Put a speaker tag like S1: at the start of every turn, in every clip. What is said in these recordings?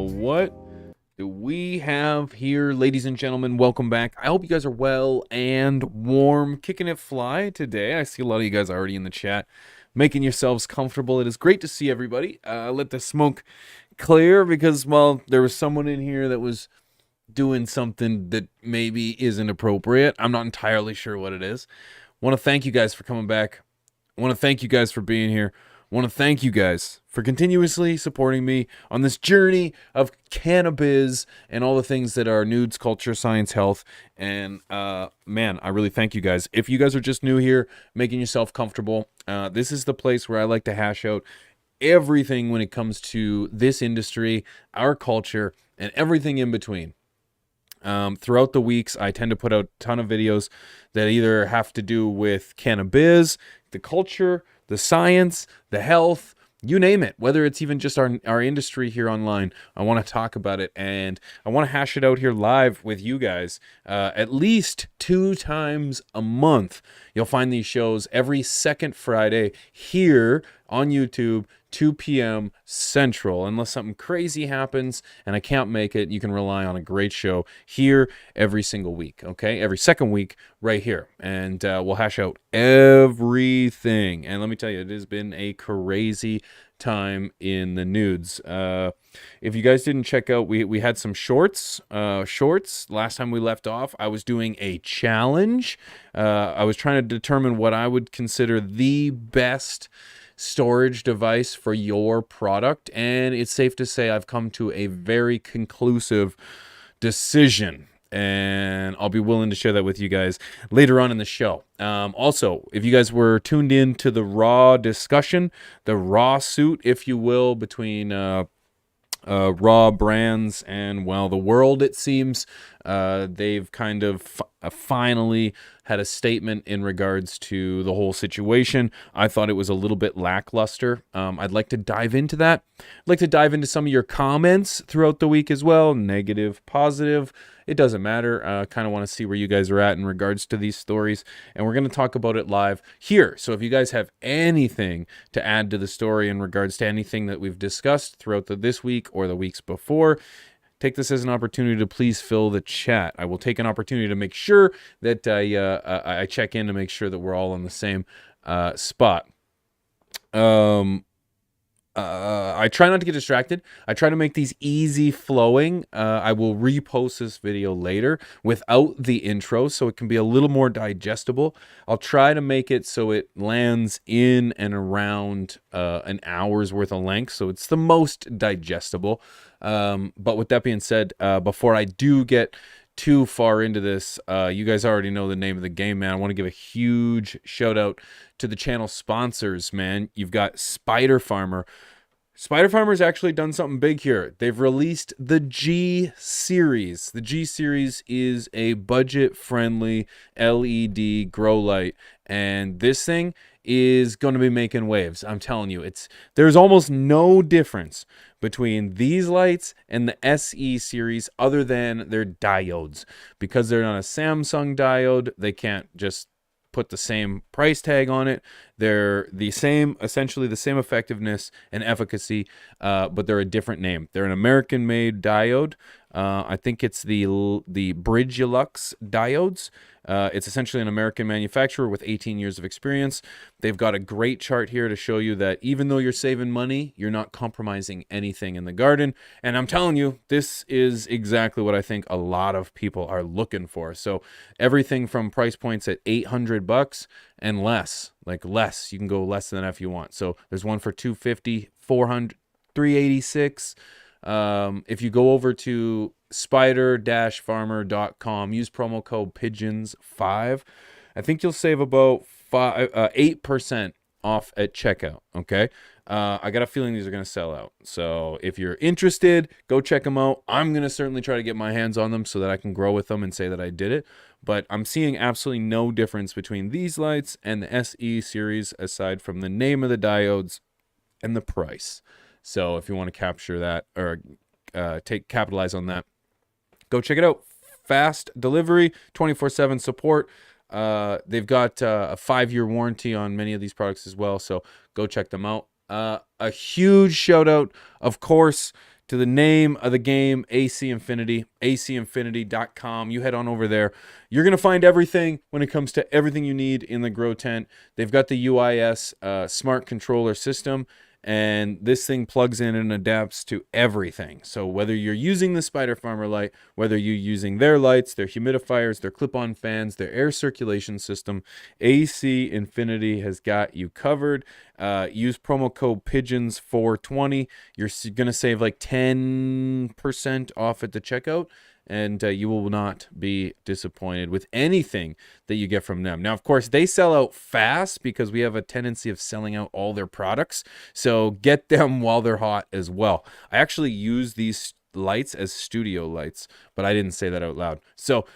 S1: what do we have here, ladies and gentlemen? Welcome back. I hope you guys are well and warm, kicking it fly today. I see a lot of you guys already in the chat, making yourselves comfortable. It is great to see everybody. Let the smoke clear because, well, there was someone in here that was doing something that maybe isn't appropriate. I'm not entirely sure what it is. Want to thank you guys for coming back. I want to thank you guys for being here. I want to thank you guys for continuously supporting me on this journey of cannabis and all the things that are nudes, culture, science, health. And man, I really thank you guys. If you guys are just new here, making yourself comfortable, this is the place where I like to hash out everything when it comes to this industry, our culture, and everything in between. Throughout the weeks, I tend to put out a ton of videos that either have to do with cannabis, the culture, the science, the health, you name it, whether it's even just our industry here online. I want to talk about it, and I want to hash it out here live with you guys at least 2 times a month. You'll find these shows every second Friday here on YouTube, 2 p.m. Central. Unless something crazy happens and I can't make it, you can rely on a great show here every single week, okay? Every second week right here. And we'll hash out everything. And let me tell you, it has been a crazy time in the nudes. If you guys didn't check out, we had some shorts. Last time we left off, I was doing a challenge. I was trying to determine what I would consider the best storage device for your product, and it's safe to say I've come to a very conclusive decision, and I'll be willing to share that with you guys later on in the show. Also, if you guys were tuned in to the raw discussion, the raw suit, if you will, between raw brands and, well, the world, it seems they've kind of finally had a statement in regards to the whole situation. I thought it was a little bit lackluster. I'd like to dive into that. I'd like to dive into some of your comments throughout the week as well, negative, positive. It doesn't matter. Kind of want to see where you guys are at in regards to these stories, and we're going to talk about it live here. So if you guys have anything to add to the story in regards to anything that we've discussed throughout this week or the weeks before, take this as an opportunity to please fill the chat. I will take an opportunity to make sure that I check in to make sure that we're all on the same spot. I try not to get distracted. I try to make these easy flowing. I will repost this video later without the intro so it can be a little more digestible. I'll try to make it so it lands in and around an hour's worth of length, so it's the most digestible. But with that being said, before I do get too far into this, you guys already know the name of the game, man. I want to give a huge shout out to the channel sponsors, man. You've got SPIDERFARMER. SPIDERFARMER's actually done something big here. They've released the G Series. The G Series is a budget-friendly LED grow light, and this thing is going to be making waves. I'm telling you, there's almost no difference between these lights and the SE series other than their diodes. Because they're not a Samsung diode, they can't just put the same price tag on it. They're the same, essentially the same effectiveness and efficacy, but they're a different name. They're an American-made diode. I think it's the Bridgelux diodes. It's essentially an American manufacturer with 18 years of experience. They've got a great chart here to show you that even though you're saving money, you're not compromising anything in the garden. And I'm telling you, this is exactly what I think a lot of people are looking for. So everything from price points at $800 and less, like less. You can go less than that if you want. So there's one for $250, $400, $386. If you go over to spider-farmer.com, use promo code pigeons5, I think you'll save about 8% off at checkout. Okay. I got a feeling these are going to sell out. So if you're interested, go check them out. I'm going to certainly try to get my hands on them so that I can grow with them and say that I did it. But I'm seeing absolutely no difference between these lights and the SE series aside from the name of the diodes and the price. So if you want to capture that or capitalize on that, go check it out. Fast delivery, 24/7 support. They've got a 5-year warranty on many of these products as well. So go check them out. A huge shout out, of course, to the name of the game, AC Infinity, acinfinity.com. You head on over there. You're going to find everything when it comes to everything you need in the grow tent. They've got the UIS smart controller system, and this thing plugs in and adapts to everything. So whether you're using the SPIDERFARMER light, whether you're using their lights, their humidifiers, their clip-on fans, their air circulation system, AC Infinity has got you covered. Use promo code PIGEONS420. You're going to save like 10% off at the checkout, and you will not be disappointed with anything that you get from them. Now, of course, they sell out fast because we have a tendency of selling out all their products. So get them while they're hot as well. I actually use these lights as studio lights, but I didn't say that out loud. So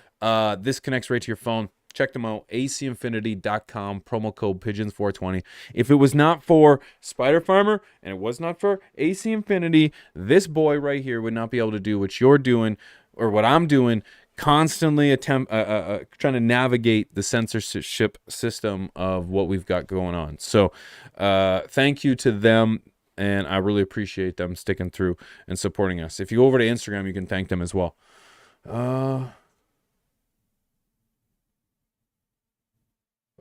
S1: this connects right to your phone. Check them out, acinfinity.com, promo code PIGEONS420. If it was not for SPIDERFARMER and it was not for AC Infinity, this boy right here would not be able to do what you're doing or what I'm doing, constantly trying to navigate the censorship system of what we've got going on. So thank you to them, and I really appreciate them sticking through and supporting us. If you go over to Instagram, you can thank them as well.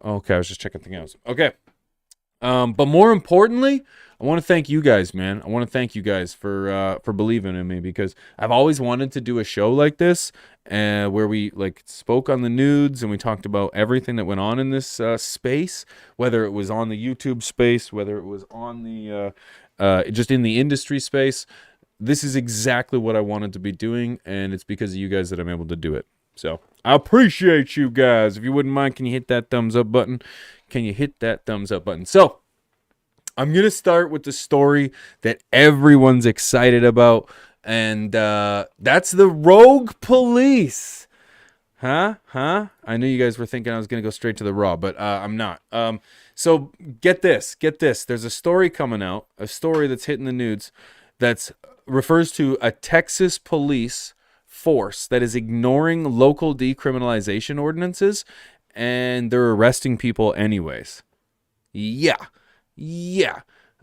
S1: Okay, I was just checking things else. Okay. But more importantly, I want to thank you guys, man. I want to thank you guys for believing in me, because I've always wanted to do a show like this, where we like spoke on the nudes and we talked about everything that went on in this space, whether it was on the YouTube space, whether it was on the just in the industry space. This is exactly what I wanted to be doing, and it's because of you guys that I'm able to do it. So I appreciate you guys. If you wouldn't mind, can you hit that thumbs up button? Can you hit that thumbs up button? So I'm going to start with the story that everyone's excited about, and that's the rogue police. Huh? I knew you guys were thinking I was going to go straight to the raw, but I'm not. So get this. There's a story coming out, a story that's hitting the news that refers to a Texas police force that is ignoring local decriminalization ordinances, and they're arresting people anyways. Yeah.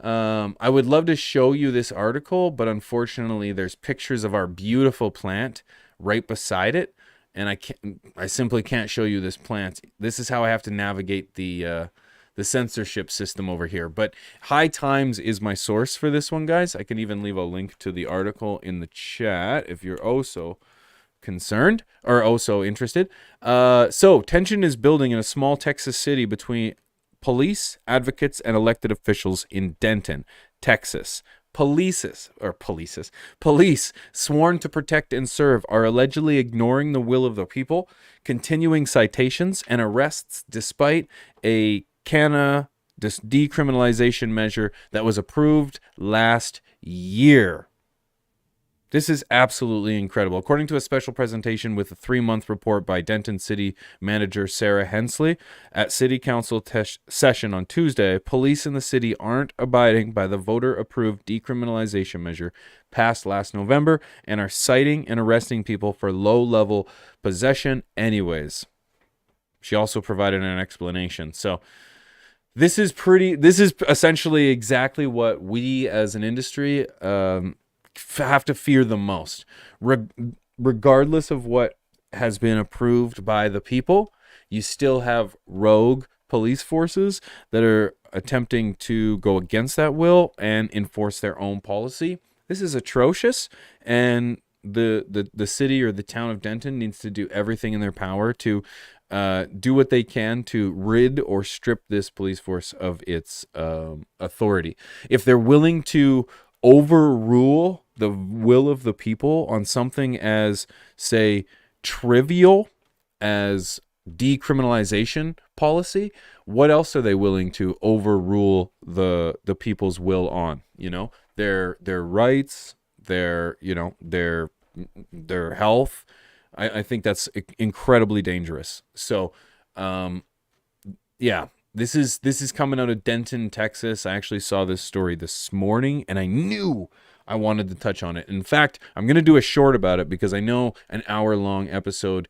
S1: I would love to show you this article, but unfortunately there's pictures of our beautiful plant right beside it, and I simply can't show you this plant. This is how I have to navigate the censorship system over here. But High Times is my source for this one, guys. I can even leave a link to the article in the chat if you're also concerned or also interested. So tension is building in a small Texas city between police, advocates, and elected officials in Denton, Texas. Police sworn to protect and serve are allegedly ignoring the will of the people, continuing citations and arrests despite a decriminalization measure that was approved last year. This is absolutely incredible. According to a special presentation with a 3-month report by Denton City Manager Sarah Hensley at City Council session on Tuesday, police in the city aren't abiding by the voter-approved decriminalization measure passed last November and are citing and arresting people for low-level possession anyways. She also provided an explanation. So this is essentially exactly what we as an industry have to fear the most. Regardless of what has been approved by the people, you still have rogue police forces that are attempting to go against that will and enforce their own policy. This is atrocious, and the city or the town of Denton needs to do everything in their power to do what they can to rid or strip this police force of its authority. If they're willing to overrule the will of the people on something as, say, trivial as decriminalization policy, what else are they willing to overrule the people's will on? You know, their rights, their health. I think that's incredibly dangerous. So, yeah, this is coming out of Denton, Texas. I actually saw this story this morning, and I knew I wanted to touch on it. In fact, I'm going to do a short about it because I know an hour-long episode,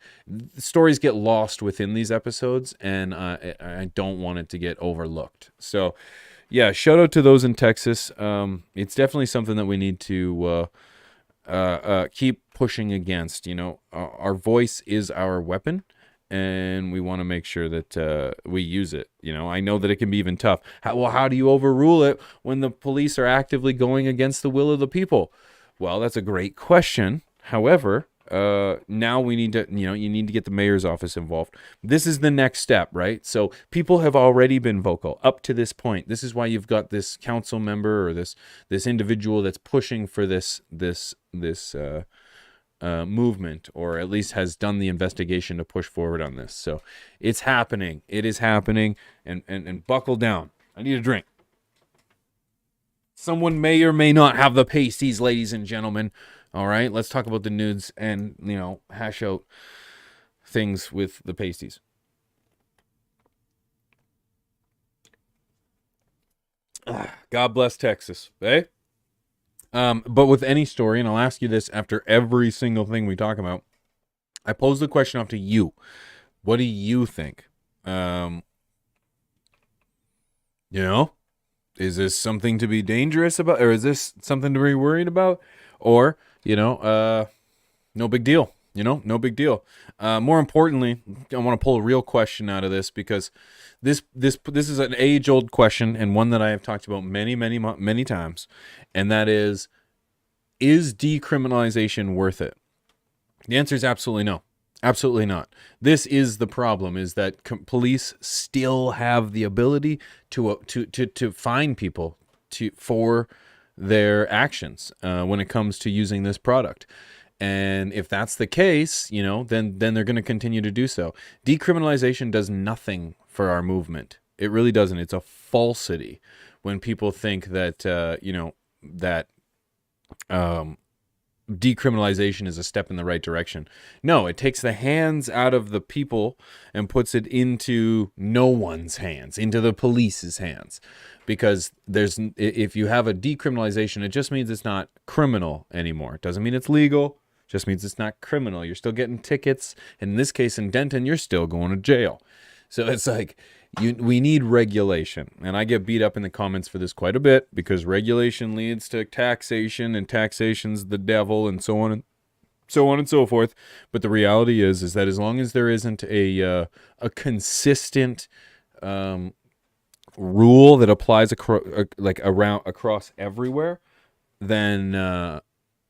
S1: stories get lost within these episodes, and I don't want it to get overlooked. So, yeah, shout out to those in Texas. It's definitely something that we need to keep pushing against. Our voice is our weapon, and we want to make sure that we use it. I know that it can be even tough. How do you overrule it when the police are actively going against the will of the people? Well, that's a great question. However, now we need to, you need to get the mayor's office involved. This is the next step, right? So people have already been vocal up to this point. This is why you've got this council member or this individual that's pushing for this movement, or at least has done the investigation to push forward on this. So it's happening. It is happening. And buckle down. I need a drink. Someone may or may not have the pasties, ladies and gentlemen. All right, let's talk about the nudes and, hash out things with the pasties. God bless Texas, eh? But with any story, and I'll ask you this after every single thing we talk about, I pose the question off to you. What do you think? Is this something to be dangerous about, or is this something to be worried about? Or, no big deal. No big deal. More importantly, I want to pull a real question out of this, because this is an age-old question, and one that I have talked about many times, and that is decriminalization worth it? The answer is absolutely no. Absolutely not. This is the problem, is that police still have the ability to fine people for their actions when it comes to using this product. And if that's the case, then they're going to continue to do so. Decriminalization does nothing for our movement. It really doesn't. It's a falsity when people think that, decriminalization is a step in the right direction. No, it takes the hands out of the people and puts it into no one's hands, into the police's hands. Because if you have a decriminalization, it just means it's not criminal anymore. It doesn't mean it's legal. It just means it's not criminal. You're still getting tickets. And in this case, in Denton, you're still going to jail. So it's like, we need regulation. And I get beat up in the comments for this quite a bit, because regulation leads to taxation, and taxation's the devil, and so on and so forth. But the reality is that as long as there isn't a consistent rule that applies across everywhere, then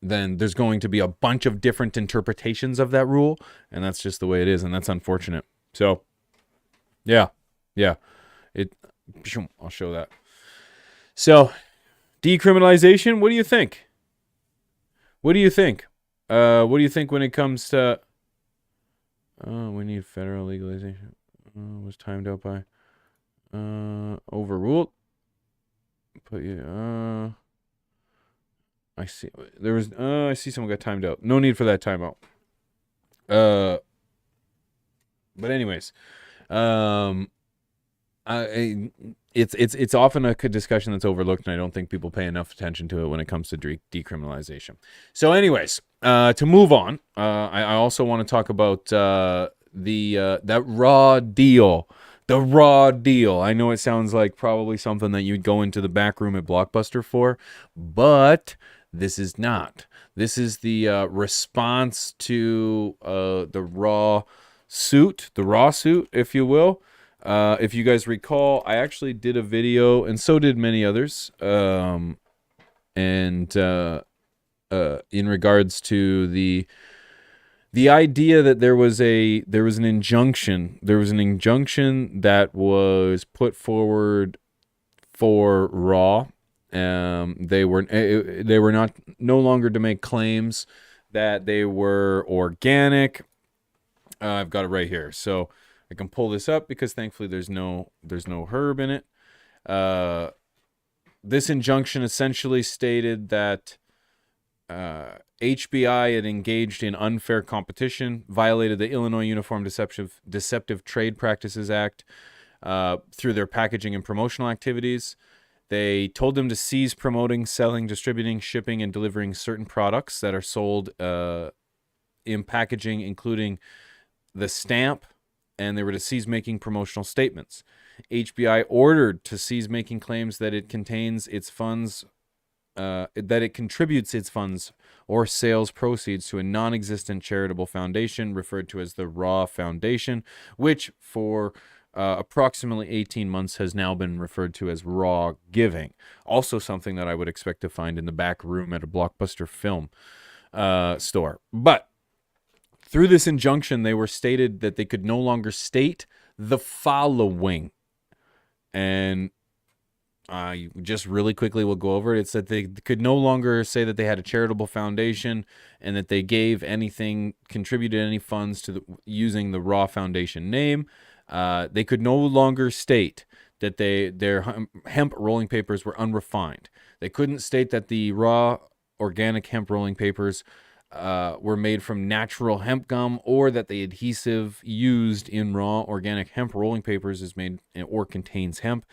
S1: there's going to be a bunch of different interpretations of that rule, and that's just the way it is, and that's unfortunate. So yeah, I'll show that. So decriminalization, what do you think? What do you think when it comes to we need federal legalization? Was timed out by overruled. But yeah, I see there was I see someone got timed out. No need for that timeout. But anyways, it's often a discussion that's overlooked, and I don't think people pay enough attention to it when it comes to decriminalization. So anyways, to move on, I also want to talk about that raw deal. The raw deal. I know it sounds like probably something that you'd go into the back room at Blockbuster for, but this is not. This is the response to the raw suit, if you will. If you guys recall, I actually did a video, and so did many others, in regards to the idea that there was an injunction that was put forward for raw. They were no longer to make claims that they were organic. I've got it right here, so I can pull this up because thankfully there's no herb in it. This injunction essentially stated that HBI had engaged in unfair competition, violated the Illinois Uniform Deceptive Trade Practices Act through their packaging and promotional activities. They told them to cease promoting, selling, distributing, shipping, and delivering certain products that are sold in packaging, including the stamp, and they were to cease making promotional statements. HBI ordered to cease making claims that it contains its funds that it contributes its funds or sales proceeds to a non-existent charitable foundation referred to as the Raw Foundation, which for approximately 18 months has now been referred to as Raw Giving. Also something that I would expect to find in the back room at a Blockbuster film store. But through this injunction, they were stated that they could no longer state the following. And I just really quickly will go over it. It's that they could no longer say that they had a charitable foundation and that they gave anything, contributed any funds to using the Raw Foundation name. They could no longer state that their hemp rolling papers were unrefined. They couldn't state that the raw organic hemp rolling papers were made from natural hemp gum, or that the adhesive used in raw organic hemp rolling papers is made or contains hemp.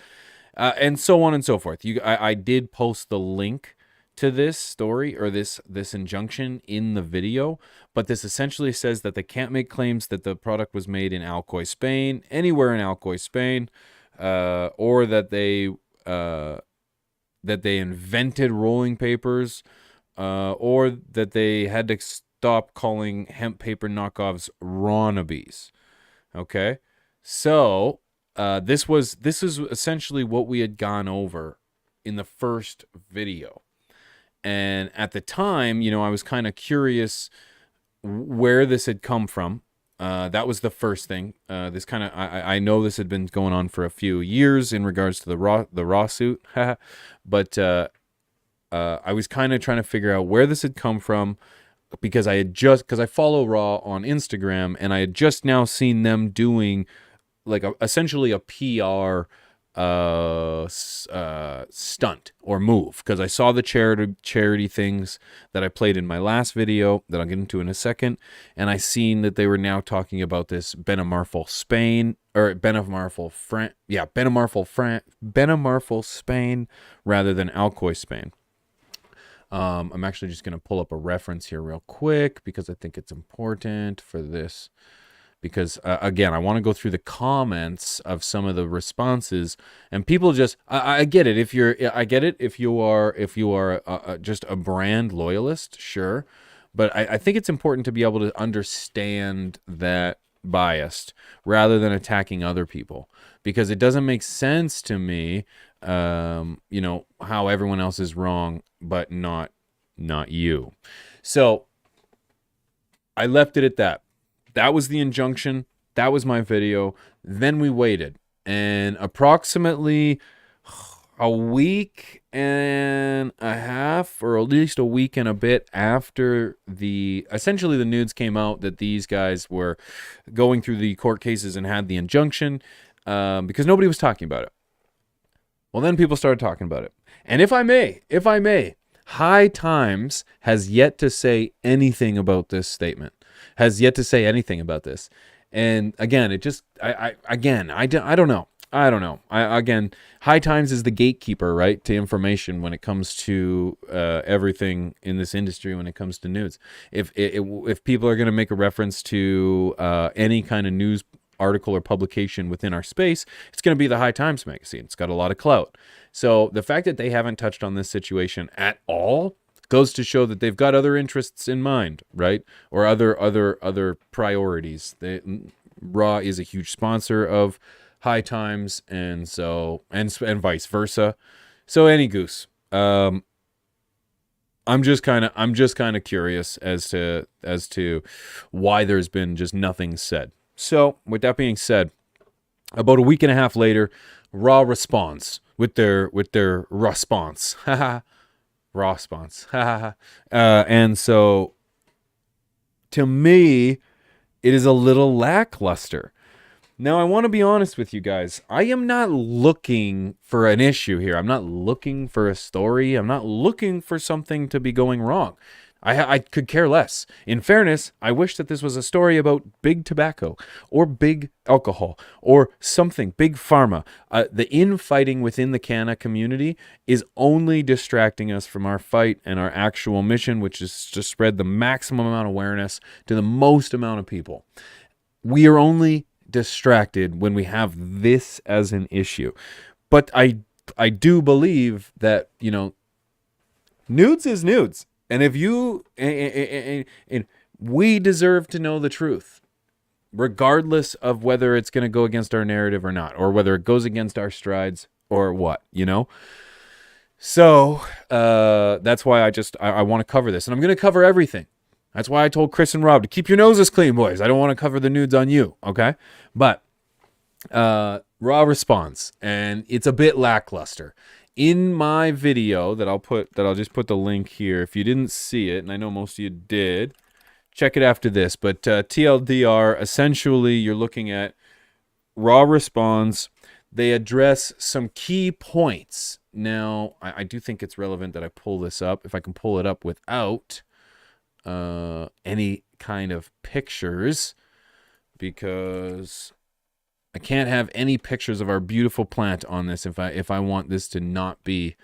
S1: And so on and so forth. I did post the link to this story or this injunction in the video, but this essentially says that they can't make claims that the product was made in Alcoy, Spain, anywhere in Alcoy, Spain, or that they invented rolling papers, or that they had to stop calling hemp paper knockoffs Ronabis. Okay, so. This is essentially what we had gone over in the first video. And at the time, I was kind of curious where this had come from. That was the first thing. This kind of, I know this had been going on for a few years in regards to the raw suit. But I was kind of trying to figure out where this had come from, because because I follow Raw on Instagram, and I had just now seen them doing essentially a PR stunt or move, because I saw the charity things that I played in my last video that I'll get into in a second, and I seen that they were now talking about this Benemarful Spain, or Benemarful Spain rather than Alcoy, Spain. I'm actually just going to pull up a reference here real quick because I think it's important for this. Because again, I want to go through the comments of some of the responses, and people just, I get it. If you are just a brand loyalist, sure, but I think it's important to be able to understand that biased rather than attacking other people, because it doesn't make sense to me, how everyone else is wrong, but not you. So I left it at that. That was the injunction. That was my video. Then we waited. And approximately a week and a half, or at least a week and a bit after essentially the news came out that these guys were going through the court cases and had the injunction, because nobody was talking about it. Well, then people started talking about it. And if I may, High Times has yet to say anything about this statement. Has yet to say anything about this. And again, I don't know. Again, High Times is the gatekeeper, right, to information when it comes to everything in this industry, when it comes to news. If people are going to make a reference to any kind of news article or publication within our space, it's going to be the High Times magazine. It's got a lot of clout. So the fact that they haven't touched on this situation at all goes to show that they've got other interests in mind, right? Or other priorities. Raw is a huge sponsor of High Times, and vice versa. So any goose. I'm just kind of curious as to why there's been just nothing said. So with that being said, about a week and a half later, Raw responds with their response. Raw response. And so to me, it is a little lackluster. Now, I want to be honest with you guys. I am not looking for an issue here. I'm not looking for a story. I'm not looking for something to be going wrong. I could care less. In fairness, I wish that this was a story about big tobacco or big alcohol or something, big pharma. The infighting within the canna community is only distracting us from our fight and our actual mission, which is to spread the maximum amount of awareness to the most amount of people. We are only distracted when we have this as an issue. But I do believe that, Nudes is nudes. And if you and we deserve to know the truth, regardless of whether it's going to go against our narrative or not, or whether it goes against our strides or what, you know? So that's why I want to cover this. And I'm going to cover everything. That's why I told Chris and Rob to keep your noses clean, boys. I don't want to cover the nudes on you, okay? But Raw response, and it's a bit lackluster. In my video that I'll just put the link here. If you didn't see it, and I know most of you did, check it after this. But TLDR, essentially, you're looking at Raw response. They address some key points. Now, I do think it's relevant that I pull this up. If I can pull it up without any kind of pictures, because I can't have any pictures of our beautiful plant on this if I want this to not be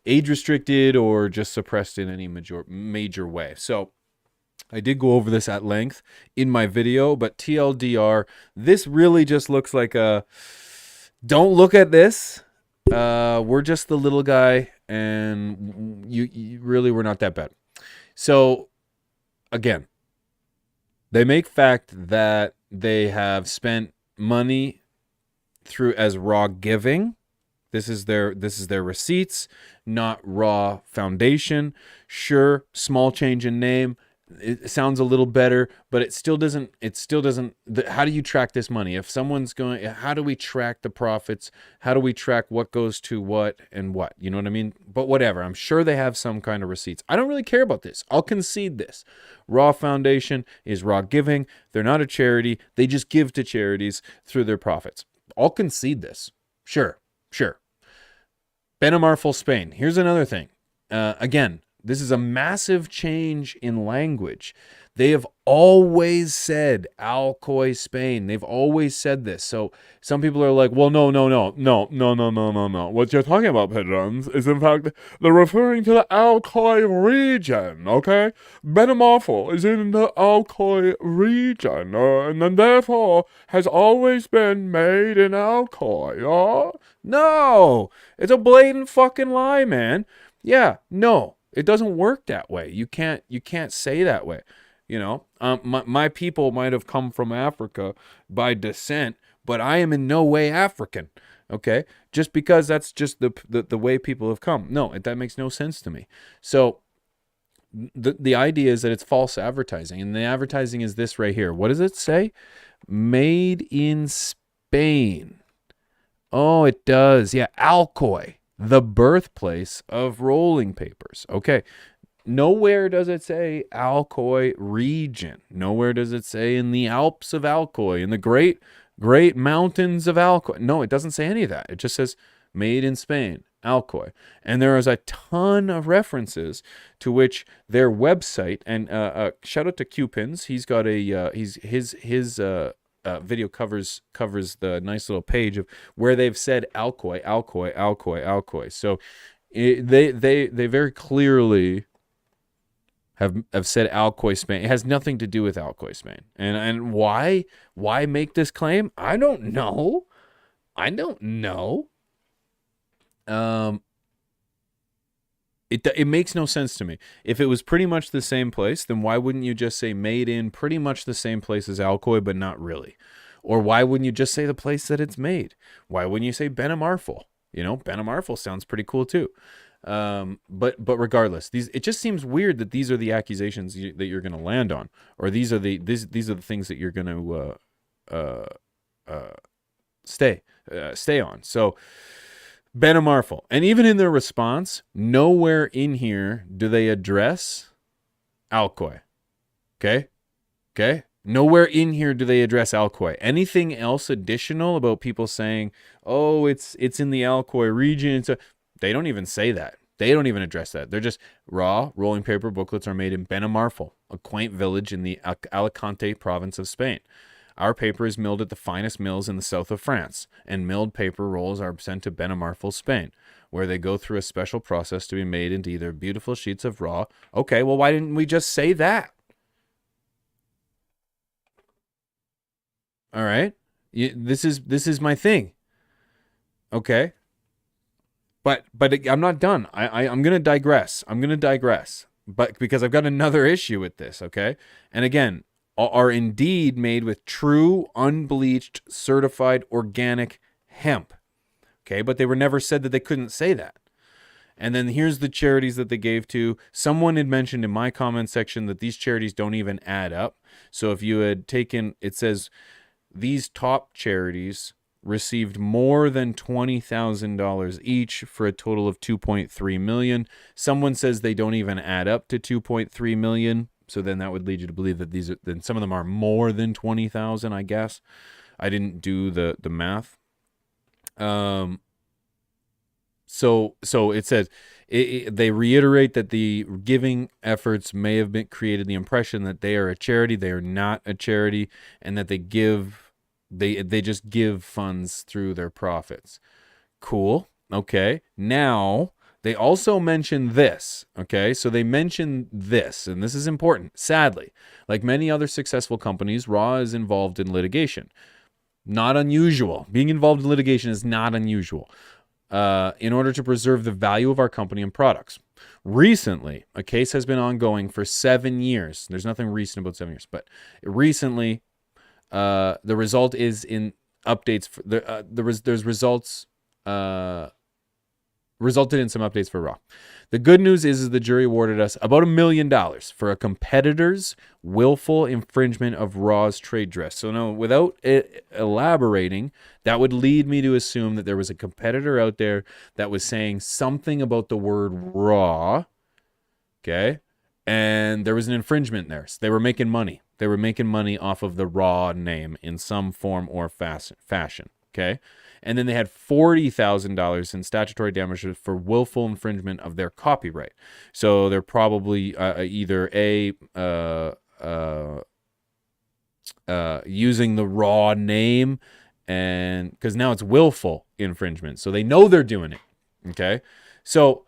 S1: age restricted or just suppressed in any major way. So I did go over this at length in my video, but TLDR, this really just looks like a, don't look at this. We're just the little guy, and you really, we're not that bad. So again, they make fact that they have spent money through as raw giving. This is their receipts, not raw foundation. Sure, small change in name. It sounds a little better, but it still doesn't, how do you track this money? If someone's going, how do we track the profits? How do we track what goes to what and what? You know what I mean? But whatever, I'm sure they have some kind of receipts. I don't really care about this. I'll concede this. Raw Foundation is raw giving. They're not a charity. They just give to charities through their profits. I'll concede this. Sure. Benamarful, Spain. Here's another thing. Again, this is a massive change in language. They have always said Alcoy, Spain. They've always said this. So some people are like, well, no. What you're talking about, Pedrons, is in fact, they're referring to the Alcoy region, okay? Benamarful is in the Alcoy region, and then therefore has always been made in Alcoy, No! It's a blatant fucking lie, man. Yeah, no. It doesn't work that way. You can't say that way. You know, my people might have come from Africa by descent, but I am in no way African. Okay, just because that's just the way people have come. No, that makes no sense to me. So the idea is that it's false advertising, and the advertising is this right here. What does it say? Made in Spain. Oh, it does. Yeah, Alcoy, the birthplace of rolling papers. Okay. Nowhere does it say Alcoy region. Nowhere does it say in the Alps of Alcoy, in the great mountains of Alcoy. No, it doesn't say any of that. It just says made in Spain, Alcoy. And there is a ton of references to which their website, and shout out to Qpins. He's got a his video covers the nice little page of where they've said Alcoy. So they very clearly have said Alcoy, Spain. It has nothing to do with Alcoy, Spain. And why make this claim? I don't know. It makes no sense to me. If it was pretty much the same place, then why wouldn't you just say made in pretty much the same place as Alcoy, but not really? Or why wouldn't you just say the place that it's made? Why wouldn't you say Benamarful? You know, Benamarful sounds pretty cool too. But regardless, it just seems weird that these are the accusations that you're going to land on, or these are the things that you're going to stay on. So Benamarful, and even in their response, nowhere in here do they address Alcoy. Okay. Nowhere in here do they address Alcoy. Anything else additional about people saying, "Oh, it's in the Alcoy region," they don't even say that. They don't even address that. They're just raw rolling paper booklets are made in Benamarful, a quaint village in the Alicante province of Spain. Our paper is milled at the finest mills in the south of France, and milled paper rolls are sent to Benamarful, Spain, where they go through a special process to be made into either beautiful sheets of raw. Okay, well, why didn't we just say that? All right, this is my thing. Okay. but I'm not done. I'm gonna digress. But because I've got another issue with this, okay? And again, are indeed made with true, unbleached, certified organic hemp. Okay, but they were never said that they couldn't say that. And then here's the charities that they gave to. Someone had mentioned in my comment section that these charities don't even add up. So if you had taken, it says these top charities received more than $20,000 each for a total of $2.3 million. Someone says they don't even add up to $2.3 million. So then that would lead you to believe that these are, then some of them are more than 20,000, I guess. I didn't do the math. So it says they reiterate that the giving efforts may have been created the impression that they are a charity. They are not a charity, and that they just give funds through their profits. Cool. Okay. Now they also mention this. Okay. So they mention this, and this is important. Sadly, like many other successful companies, Raw is involved in litigation. Not unusual. Being involved in litigation is not unusual. In order to preserve the value of our company and products. Recently, a case has been ongoing for 7 years. There's nothing recent about 7 years, but recently, the result is in updates. There's results resulted in some updates for Raw. The good news is the jury awarded us about $1 million for a competitor's willful infringement of Raw's trade dress. So no, without elaborating, that would lead me to assume that there was a competitor out there that was saying something about the word Raw, okay? And there was an infringement there. So they were making money. They were making money off of the Raw name in some form or fashion, okay? And then they had $40,000 in statutory damages for willful infringement of their copyright. So they're probably either using the Raw name, and because now it's willful infringement, so they know they're doing it. Okay, so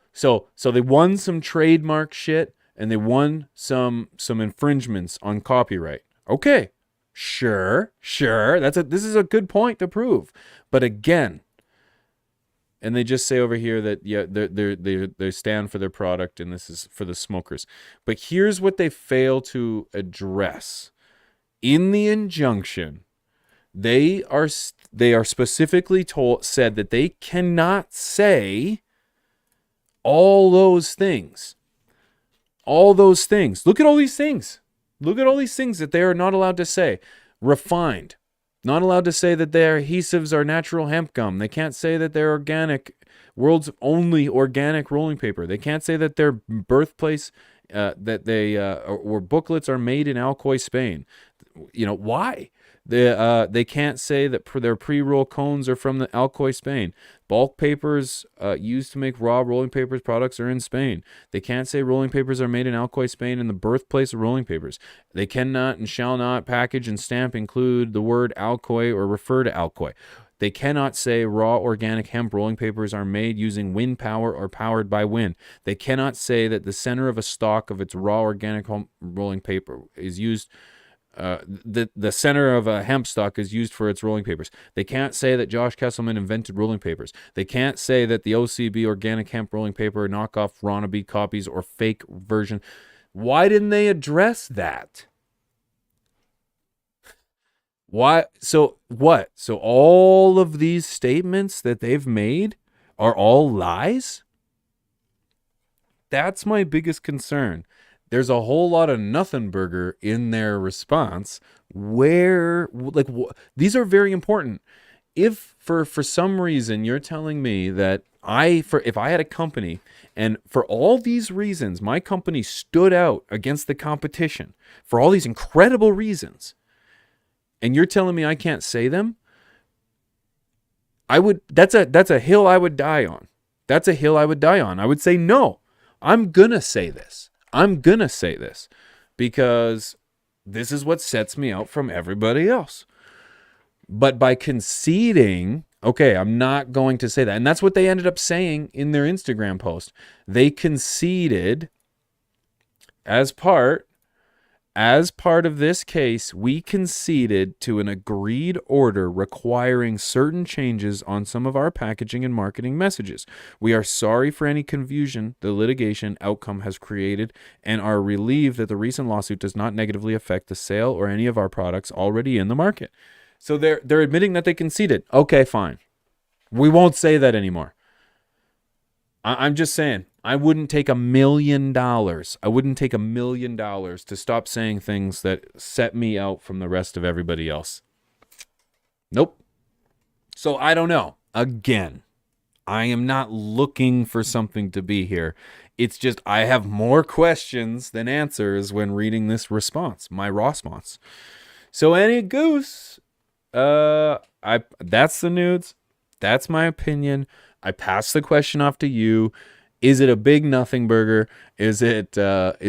S1: they won some trademark shit, and they won some infringements on copyright. Okay. Sure. This is a good point to prove. But again, and they just say over here that yeah, they stand for their product, and this is for the smokers. But here's what they fail to address in the injunction. They are specifically said that they cannot say all those things. All those things. Look at all these things. Look at all these things that they are not allowed to say. Refined. Not allowed to say that their adhesives are natural hemp gum. They can't say that they're organic, world's only organic rolling paper. They can't say that their birthplace, that they or booklets are made in Alcoy, Spain. You know why? They can't say that their pre-roll cones are from the Alcoy, Spain. Bulk papers used to make raw rolling papers products are in Spain. They can't say rolling papers are made in Alcoy, Spain, and the birthplace of rolling papers. They cannot and shall not package and stamp include the word Alcoy or refer to Alcoy. They cannot say raw organic hemp rolling papers are made using wind power or powered by wind. They cannot say that the center of a stalk of its raw organic rolling paper is used. The center of a hemp stock is used for its rolling papers. They can't say that Josh Kesselman invented rolling papers. They can't say that the OCB organic hemp rolling paper knockoff Ronaby copies or fake version. Why didn't they address that? Why? So what? So all of these statements that they've made are all lies? That's my biggest concern. There's a whole lot of nothing burger in their response where, like, these are very important. If for some reason you're telling me that if I had a company and for all these reasons, my company stood out against the competition for all these incredible reasons, and you're telling me I can't say them, that's a hill I would die on. That's a hill I would die on. I would say, no, I'm going to say this. I'm going to say this because this is what sets me out from everybody else. But by conceding, okay, I'm not going to say that. And that's what they ended up saying in their Instagram post. They conceded as part As part of this case, we conceded to an agreed order requiring certain changes on some of our packaging and marketing messages. We are sorry for any confusion the litigation outcome has created and are relieved that the recent lawsuit does not negatively affect the sale or any of our products already in the market. So they're admitting that they conceded. Okay, fine. We won't say that anymore. I'm just saying, I wouldn't take $1 million. I wouldn't take $1 million to stop saying things that set me out from the rest of everybody else. Nope. So I don't know. Again, I am not looking for something to be here. It's just I have more questions than answers when reading this response, my response. So any goose, that's the nudes. That's my opinion. I pass the question off to you. Is it a big nothing burger? Is it just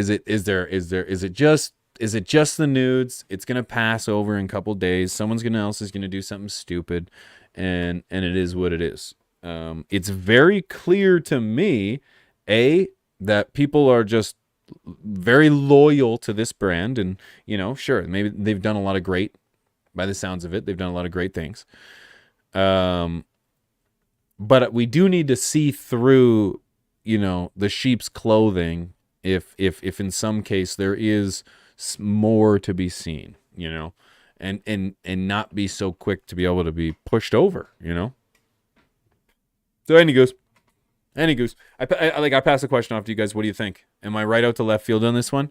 S1: the nudes? It's gonna pass over in a couple days. Someone else is gonna do something stupid, and it is what it is. It's very clear to me, that people are just very loyal to this brand, and sure, maybe they've done a lot of great, by the sounds of it, they've done a lot of great things. But we do need to see through, the sheep's clothing if in some case there is more to be seen, and not be so quick to be able to be pushed over, So any goose. I pass the question off to you guys. What do you think? Am I right out to left field on this one?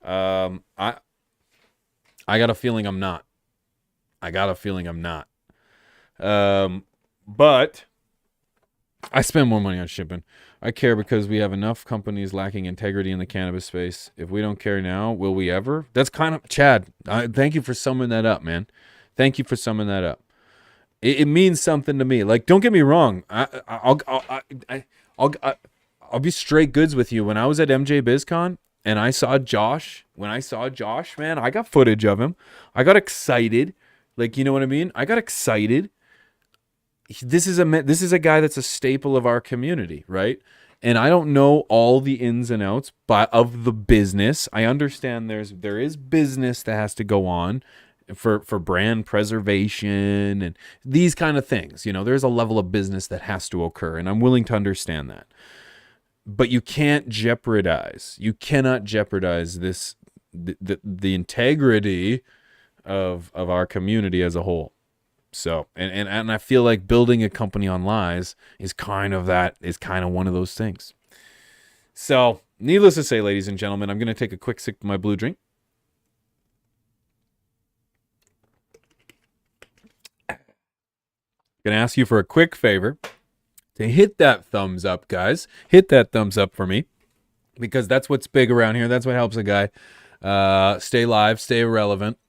S1: I got a feeling I'm not. But I spend more money on shipping. I care because we have enough companies lacking integrity in the cannabis space. If we don't care now, will we ever? That's kind of Chad. Thank you for summing that up, man. Thank you for summing that up. It means something to me. Like, don't get me wrong. I'll be straight goods with you. When I was at MJ BizCon and I saw Josh, man, I got footage of him. I got excited. Like, you know what I mean? I got excited. This is a guy that's a staple of our community, right? And I don't know all the ins and outs of the business. I understand there is business that has to go on for brand preservation and these kind of things. There's a level of business that has to occur, and I'm willing to understand that. But you cannot jeopardize this the integrity of our community as a whole. So, and I feel like building a company on lies is kind of one of those things. So, needless to say, ladies and gentlemen, I'm going to take a quick sip of my blue drink. Going to ask you for a quick favor to hit that thumbs up, guys. Hit that thumbs up for me, because that's what's big around here. That's what helps a guy stay live, stay relevant.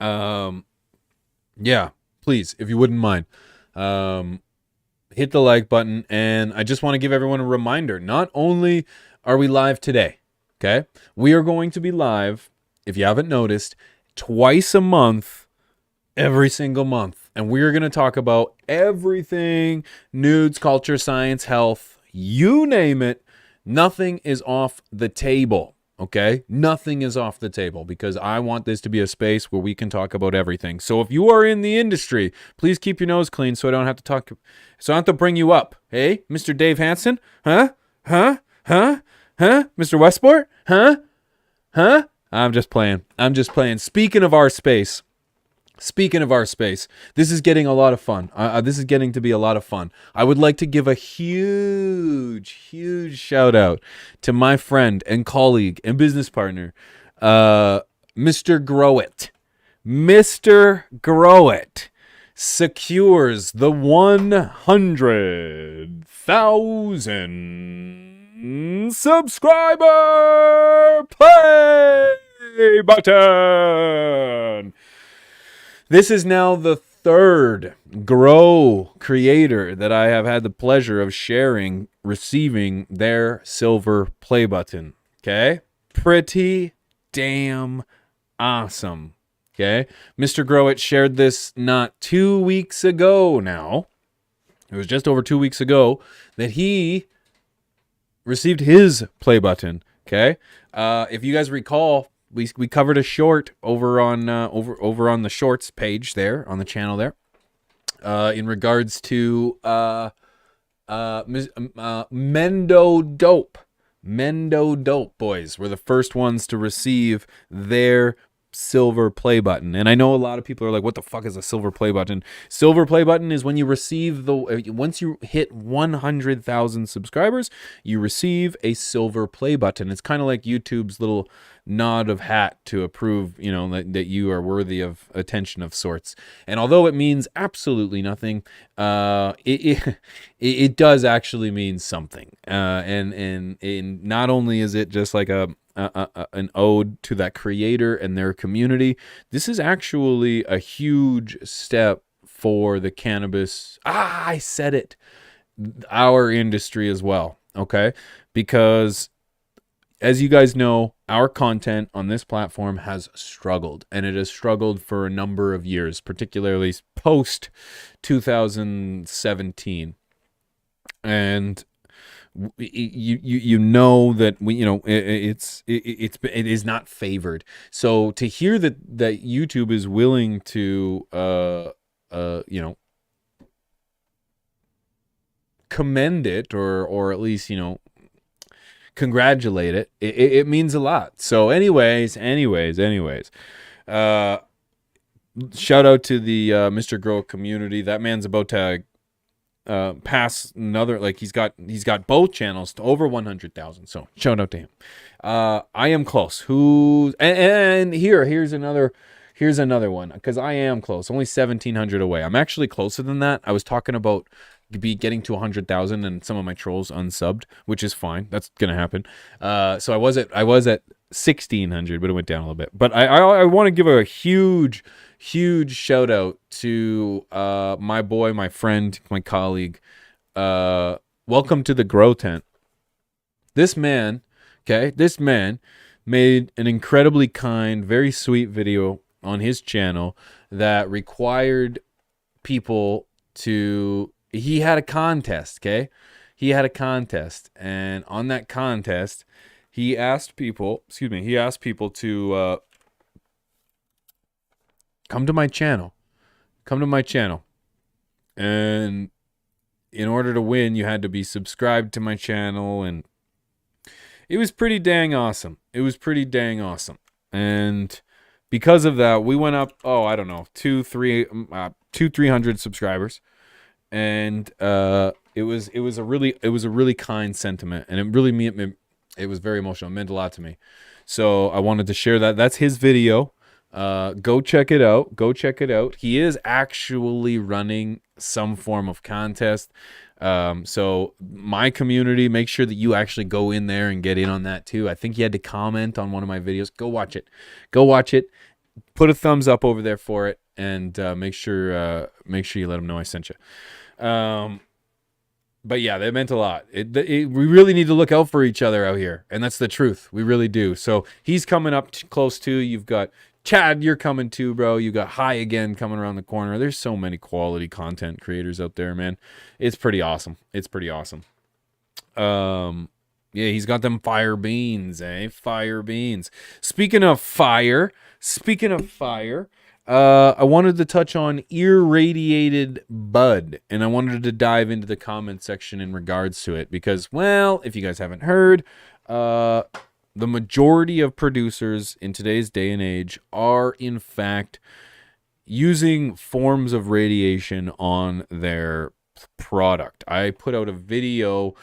S1: Yeah. Please, if you wouldn't mind, hit the like button. And I just want to give everyone a reminder. Not only are we live today, okay? We are going to be live, if you haven't noticed, twice a month, every single month. And we are going to talk about everything, nudes, culture, science, health, you name it. Nothing is off the table. Okay, nothing is off the table, because I want this to be a space where we can talk about everything. So if you are in the industry, please keep your nose clean so I don't have to bring you up. Hey, Mr. Dave Hansen? Huh? Mr. Westport? Huh? I'm just playing. Speaking of our space, this is getting a lot of fun. This is getting to be a lot of fun. I would like to give a huge shout out to my friend and colleague and business partner, Mr. Growit. Mr. Growit secures the 100,000 subscriber play button. This is now the third Grow creator that I have had the pleasure of receiving their silver play button. Okay? Pretty damn awesome. Okay? Mr. Growit shared this not 2 weeks ago now. It was just over 2 weeks ago that he received his play button. Okay? If you guys recall, we covered a short over on over on the shorts page there on the channel there, in regards to Mendo Dope. Mendo Dope boys were the first ones to receive their silver play button. And I know a lot of people are like, what the fuck is a silver play button? Silver play button is when you receive once you hit 100,000 subscribers, you receive a silver play button. It's kind of like YouTube's little nod of hat to approve, you know, that you are worthy of attention of sorts. And although it means absolutely nothing, it does actually mean something. And not only is it just like an ode to that creator and their community, this is actually a huge step for the cannabis. I said it. Our industry as well. Okay, because as you guys know, our content on this platform has struggled, and it has struggled for a number of years, particularly post 2017. And you know that it is not favored. So to hear that YouTube is willing to commend it, or at least congratulate it, it means a lot. So anyways, shout out to the Mr. Grow community. That man's about to pass another, like he's got both channels to over 100,000. So shout out to him. I am close. Here's another one, because I am close, only 1,700 away. I'm actually closer than that. I was talking about getting to 100,000 and some of my trolls unsubbed, which is fine. That's gonna happen. So I was at 1,600, but it went down a little bit. But I want to give a huge shout out to my boy, my friend, my colleague. Welcome to the Grow Tent. This man made an incredibly kind, very sweet video on his channel that required people to. He had a contest, okay? He had a contest, and on that contest, he asked people to come to my channel. And in order to win, you had to be subscribed to my channel, and it was pretty dang awesome. And because of that, we went up, 300 subscribers. And it was a really kind sentiment, and it was very emotional. It meant a lot to me. So I wanted to share that. That's his video. Go check it out. He is actually running some form of contest. So my community, make sure that you actually go in there and get in on that too. I think you had to comment on one of my videos. Go watch it. Put a thumbs up over there for it, and make sure you let him know I sent you. But yeah, that meant a lot. We really need to look out for each other out here, and that's the truth. We really do. So he's coming up close too. You've got Chad, you're coming too, bro. You got High again coming around the corner. There's so many quality content creators out there, man. It's pretty awesome. Yeah, he's got them fire beans, Fire beans. Speaking of fire, I wanted to touch on irradiated bud, and I wanted to dive into the comment section in regards to it because, well, if you guys haven't heard, the majority of producers in today's day and age are, in fact, using forms of radiation on their product. I put out a video,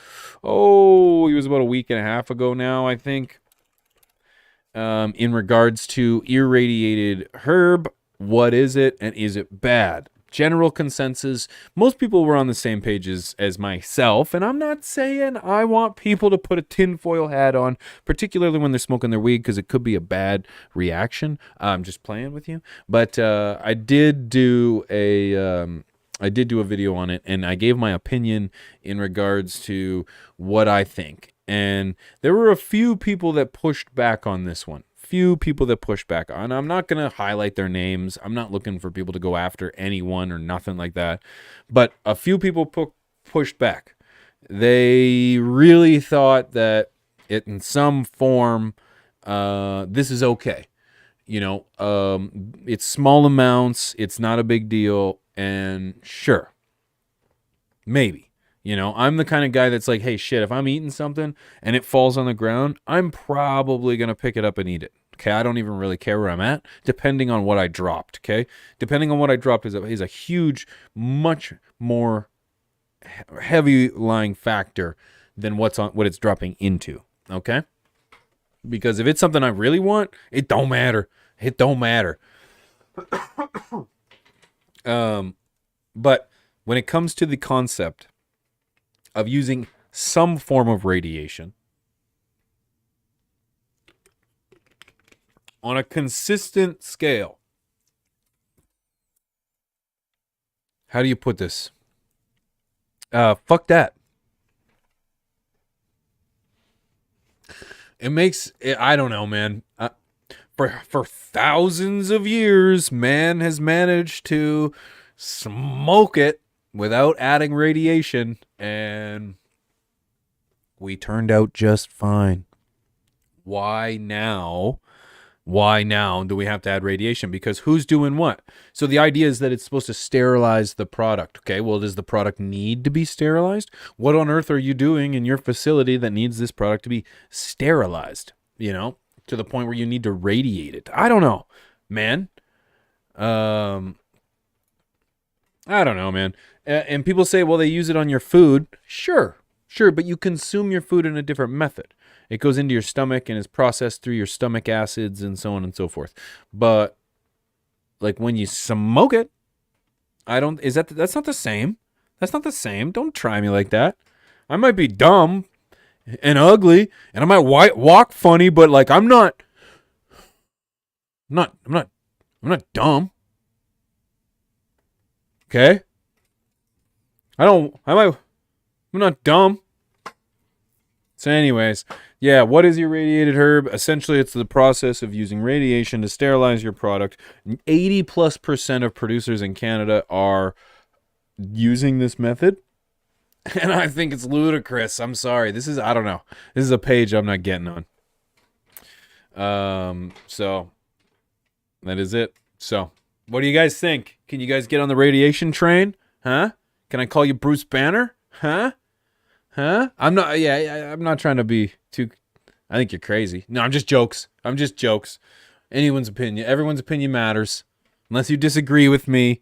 S1: it was about a week and a half ago now, I think, in regards to irradiated herb. What is it, and is it bad? General consensus, most people were on the same page as myself, and I'm not saying I want people to put a tinfoil hat on, particularly when they're smoking their weed, because it could be a bad reaction. I'm just playing with you. But I did do a video on it, and I gave my opinion in regards to what I think. And there were a few people that pushed back on this one. And I'm not going to highlight their names. I'm not looking for people to go after anyone or nothing like that. But a few people pushed back. They really thought that it in some form this is okay. It's small amounts, it's not a big deal, and sure, maybe. I'm the kind of guy that's like, hey, shit, if I'm eating something and it falls on the ground, I'm probably going to pick it up and eat it. Okay, I don't even really care where I'm at, depending on what I dropped. Okay, depending on what I dropped is a huge, much more heavy lying factor than what it's dropping into. Okay, because if it's something I really want, it don't matter. It don't matter. But when it comes to the concept of using some form of radiation on a consistent scale, how do you put this? Fuck that. It makes I don't know, man. For thousands of years, man has managed to smoke it without adding radiation, and we turned out just fine. Why now? Why now do we have to add radiation? Because who's doing what? So the idea is that it's supposed to sterilize the product. Okay, well, does the product need to be sterilized? What on earth are you doing in your facility that needs this product to be sterilized? To the point where you need to radiate it. I don't know, man. I don't know, man. And people say, well, they use it on your food. Sure, but you consume your food in a different method. It goes into your stomach and is processed through your stomach acids and so on and so forth. But like when you smoke it, that's not the same. That's not the same. Don't try me like that. I might be dumb and ugly, and I might walk funny, but like I'm not dumb. Okay? I'm not dumb. So anyways, yeah, what is irradiated herb? Essentially, it's the process of using radiation to sterilize your product. 80+% of producers in Canada are using this method. And I think it's ludicrous. I'm sorry. I don't know. This is a page I'm not getting on. So that is it. So what do you guys think? Can you guys get on the radiation train? Huh? Can I call you Bruce Banner? Huh? I'm not trying to be too, I think you're crazy. No, I'm just jokes. Everyone's opinion matters. Unless you disagree with me,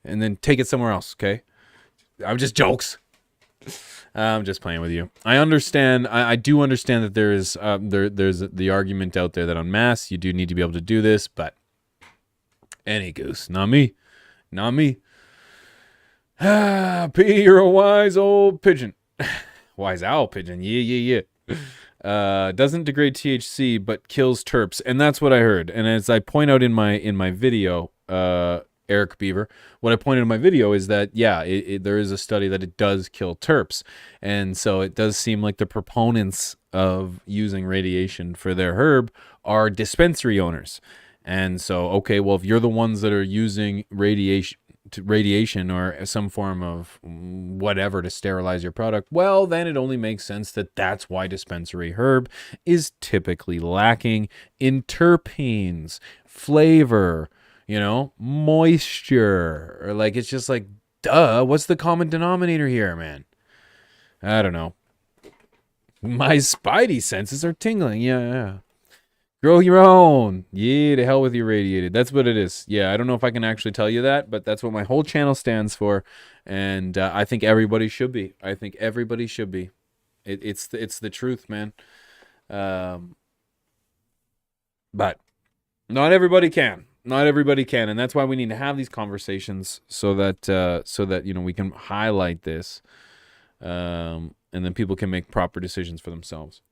S1: and then take it somewhere else, okay? I'm just jokes. I'm just playing with you. I understand. I do understand that there's the argument out there that en masse you do need to be able to do this, but any goose, not me. P, you're a wise old pigeon. Wise owl pigeon. Yeah. Doesn't degrade THC but kills terps, and that's what I heard. And as I point out in my video, Eric Beaver, what I pointed in my video is that there is a study that it does kill terps, and so it does seem like the proponents of using radiation for their herb are dispensary owners. And so, okay, well, if you're the ones that are using radiation or some form of whatever to sterilize your product, well, then it only makes sense that that's why dispensary herb is typically lacking in terpenes, flavor, moisture, or like, it's just like, duh, what's the common denominator here, man? I don't know. My spidey senses are tingling. Yeah. Grow your own. Yeah, to hell with irradiated. That's what it is. Yeah, I don't know if I can actually tell you that, but that's what my whole channel stands for. And I think everybody should be. It's the truth, man. But not everybody can. And that's why we need to have these conversations so that we can highlight this, and then people can make proper decisions for themselves.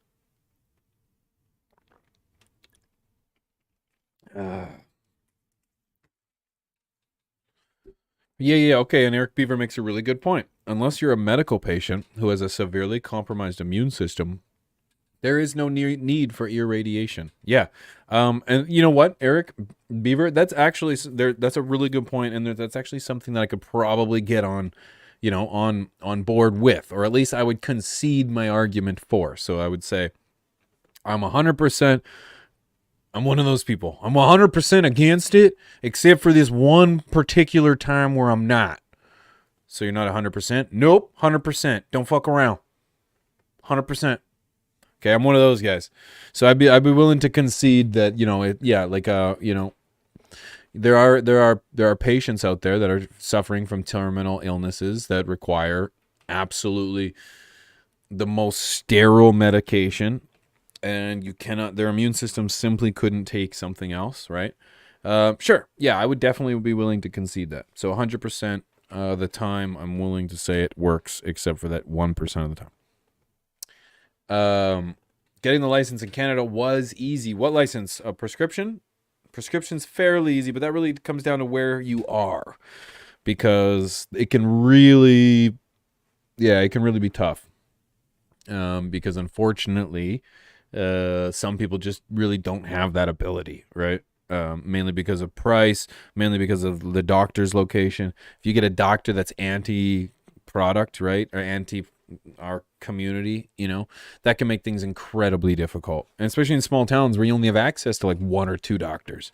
S1: Okay, and Eric Beaver makes a really good point. Unless you're a medical patient who has a severely compromised immune system, there is no need for irradiation. Yeah. And you know what, Eric Beaver, that's actually that's a really good point, and that's actually something that I could probably get on board with, or at least I would concede my argument for. So I would say I'm 100% I'm one of those people. I'm 100% against it, except for this one particular time where I'm not. So you're not 100%? Nope, 100%. Don't fuck around. 100%. Okay, I'm one of those guys. So I'd be willing to concede that, there are patients out there that are suffering from terminal illnesses that require absolutely the most sterile medication, and their immune system simply couldn't take something else, right? Sure, yeah, I would definitely be willing to concede that. So 100% the time, I'm willing to say it works, except for that 1% of the time. Getting the license in Canada was easy. What license? A prescription? Prescription's fairly easy, but that really comes down to where you are, because it can really be tough. Because unfortunately, some people just really don't have that ability, right? Mainly because of price, mainly because of the doctor's location. If you get a doctor that's anti-product, right, or anti our community, that can make things incredibly difficult. And especially in small towns where you only have access to like one or two doctors.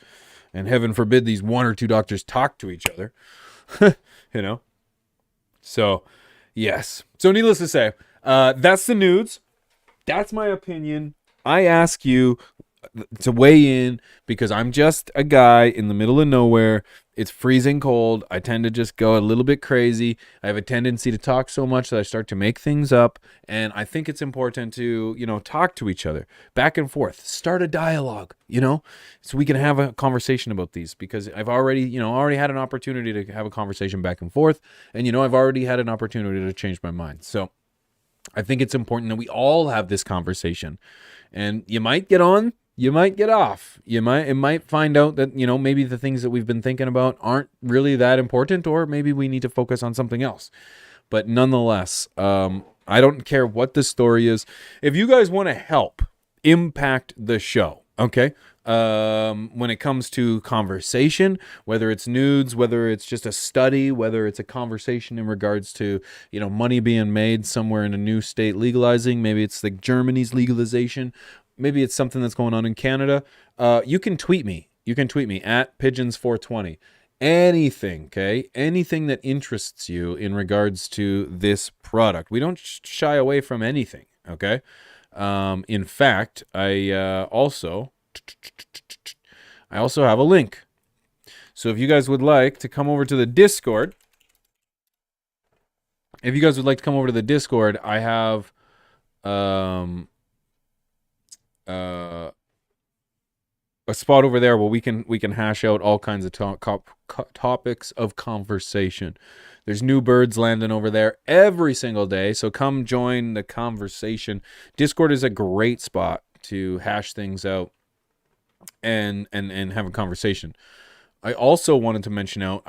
S1: And heaven forbid these one or two doctors talk to each other. So, yes. So needless to say, that's the news. That's my opinion. I ask you to weigh in because I'm just a guy in the middle of nowhere. It's freezing cold. I tend to just go a little bit crazy. I have a tendency to talk so much that I start to make things up. And I think it's important to, talk to each other back and forth. Start a dialogue, so we can have a conversation about these, because I've already had an opportunity to have a conversation back and forth. And, I've already had an opportunity to change my mind. So I think it's important that we all have this conversation. And you might get on, you might get off. It might find out that, maybe the things that we've been thinking about aren't really that important, or maybe we need to focus on something else. But nonetheless, I don't care what the story is. If you guys want to help impact the show, okay? When it comes to conversation, whether it's nudes, whether it's just a study, whether it's a conversation in regards to, money being made somewhere in a new state legalizing, maybe it's like Germany's legalization, maybe it's something that's going on in Canada, you can tweet me. You can tweet me at Pigeons420. Anything, okay? Anything that interests you in regards to this product. We don't shy away from anything, okay? In fact, I also have a link. So if you guys would like to come over to the Discord, I have a spot over there where we can hash out all kinds of topics of conversation. There's new birds landing over there every single day, so come join the conversation. Discord is a great spot to hash things out and have a conversation. I also wanted to mention out,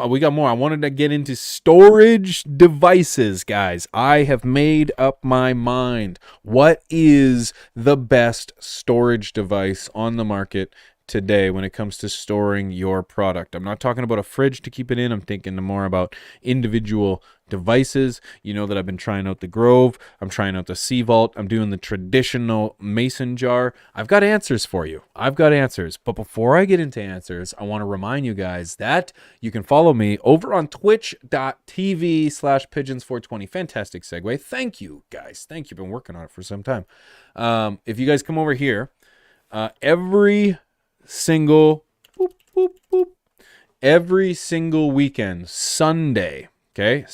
S1: we got more. I wanted to get into storage devices, guys. I have made up my mind. What is the best storage device on the market today when it comes to storing your product? I'm not talking about a fridge to keep it in. I'm thinking more about individual devices. You know that I've been trying out the Grove. I'm trying out the Sea Vault. I'm doing the traditional mason jar. I've got answers for you. I've got answers. But before I get into answers, I want to remind you guys that you can follow me over on twitch.tv/pigeons420. Fantastic segue. Thank you, guys. Thank you. Been working on it for some time. If you guys come over here, every single weekend, Sunday at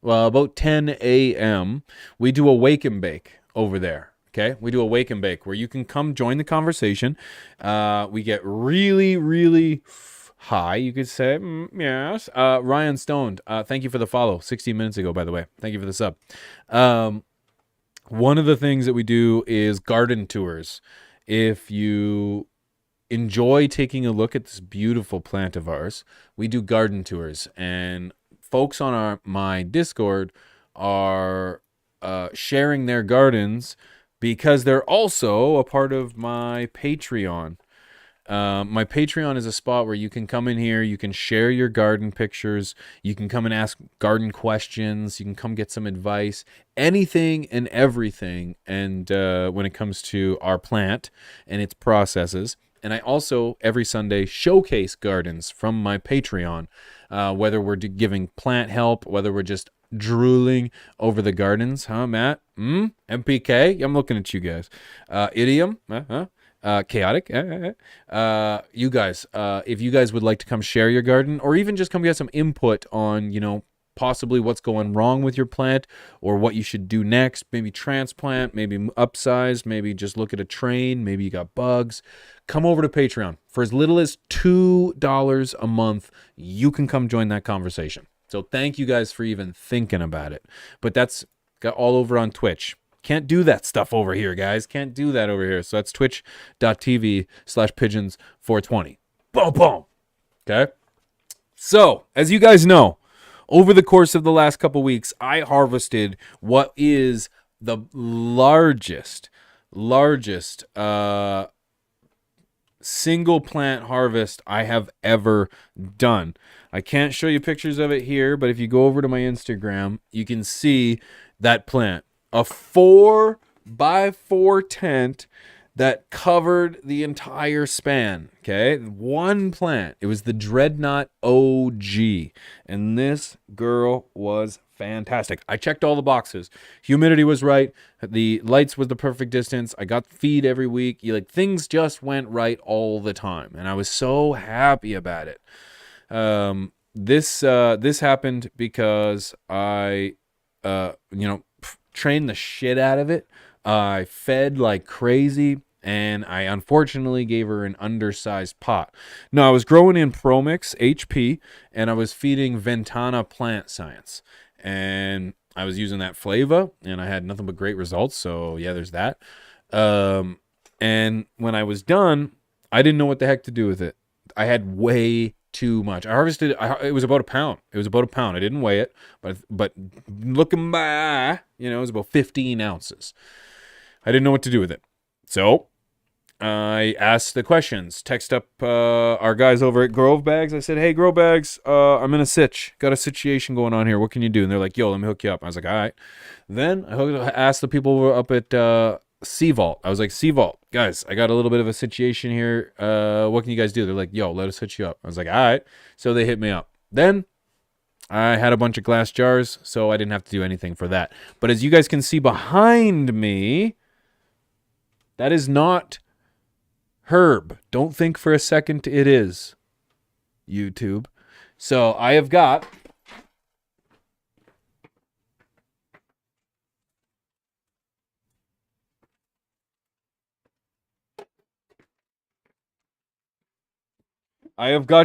S1: about 10 a.m. we do a wake and bake over there. Okay, we do a wake and bake where you can come join the conversation. We get really, really high, you could say. Yes. Ryan Stoned, thank you for the follow 16 minutes ago, by the way. Thank you for the sub. One of the things that we do is garden tours. If you enjoy taking a look at this beautiful plant of ours, we do garden tours, and folks on my Discord are sharing their gardens because they're also a part of my Patreon. My Patreon is a spot where you can come in here, you can share your garden pictures, you can come and ask garden questions, you can come get some advice, anything and everything. And when it comes to our plant and its processes. And I also, every Sunday, showcase gardens from my Patreon, whether we're giving plant help, whether we're just drooling over the gardens. Huh, Matt? MPK? I'm looking at you guys. Idiom? Chaotic? You guys, if you guys would like to come share your garden, or even just come get some input on, you know, possibly what's going wrong with your plant or what you should do next, maybe transplant, maybe upsize, maybe just look at a train, maybe you got bugs, come over to Patreon. For as little as $2 a month, you can come join that conversation. So thank you guys for even thinking about it. But that's got all over on Twitch. Can't do that stuff over here, guys. Can't do that over here. So that's twitch.tv/pigeons420. Boom, boom. Okay? So, as you guys know, over the course of the last couple weeks, I harvested what is the largest single plant harvest I have ever done. I can't show you pictures of it here, but if you go over to my Instagram, you can see that plant. A 4x4 tent that covered the entire span, okay? One plant. It was the Dreadnought OG, and this girl was fantastic. I checked all the boxes. Humidity was right. The lights was the perfect distance. I got feed every week. Things just went right all the time, and I was so happy about it. This happened because I, trained the shit out of it. I fed like crazy, and I unfortunately gave her an undersized pot. No, I was growing in ProMix HP, and I was feeding Ventana Plant Science, and I was using that Flava, and I had nothing but great results. So yeah, there's that. And when I was done, I didn't know what the heck to do with it. I had way too much. I harvested. It was about a pound. It was about a pound. I didn't weigh it, but looking by, it was about 15 ounces. I didn't know what to do with it, so I asked the questions. Text up our guys over at Grove Bags. I said, "Hey, Grove Bags, I'm in a sitch. Got a situation going on here. What can you do?" And they're like, "Yo, let me hook you up." I was like, "All right." Then I asked the people up at Sea Vault. I was like, "Sea Vault, guys, I got a little bit of a situation here. What can you guys do?" They're like, "Yo, let us hit you up." I was like, "All right." So they hit me up. Then I had a bunch of glass jars, so I didn't have to do anything for that. But as you guys can see behind me, that is not herb. Don't think for a second it is, YouTube. So I have got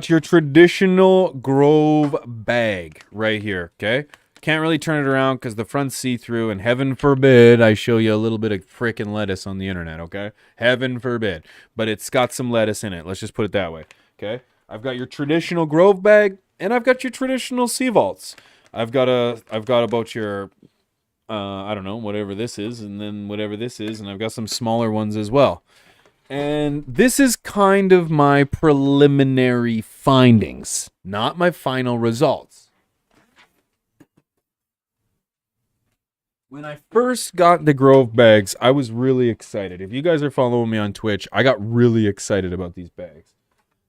S1: your traditional Grove bag right here, okay? Can't really turn it around because the front's see-through, and heaven forbid I show you a little bit of frickin' lettuce on the internet, okay? Heaven forbid. But it's got some lettuce in it. Let's just put it that way, okay? I've got your traditional Grove bag, and I've got your traditional Sea Vaults. I've got about your, I don't know, whatever this is, and then whatever this is, and I've got some smaller ones as well. And this is kind of my preliminary findings, not my final results. When I first got the Grove bags, I was really excited. If you guys are following me on Twitch, I got really excited about these bags.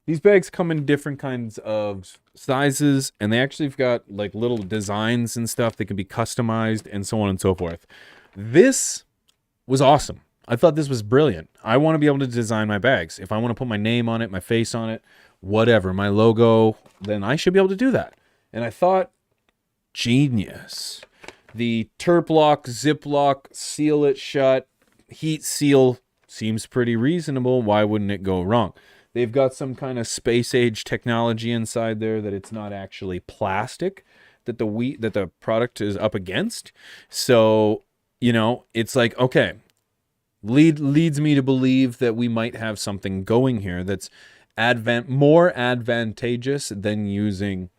S1: These bags come in different kinds of sizes, and they actually have got like little designs and stuff that can be customized and so on and so forth. This was awesome. I thought this was brilliant. I want to be able to design my bags. If I want to put my name on it, my face on it, whatever, my logo, then I should be able to do that. And I thought, genius. The Terp lock, zip lock, seal it shut, heat seal seems pretty reasonable. Why wouldn't it go wrong? They've got some kind of space age technology inside there that it's not actually plastic that the product is up against. So, it's like, okay, leads me to believe that we might have something going here that's more advantageous than using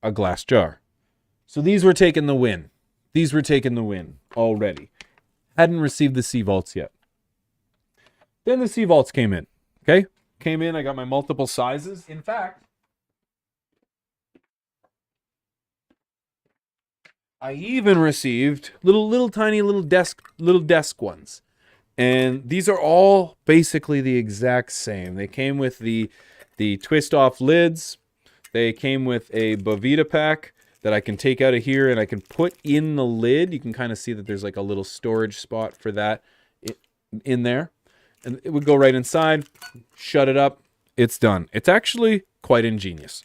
S1: a glass jar. So these were taking the win. These were taking the win already. Hadn't received the Sea Vaults yet. Then the Sea Vaults came in. Okay? Came in, I got my multiple sizes. In fact, I even received little tiny little desk ones. And these are all basically the exact same. They came with the twist off lids. They came with a Bovita pack that I can take out of here and I can put in the lid. You can kind of see that there's like a little storage spot for that in there. And it would go right inside, shut it up, it's done. It's actually quite ingenious.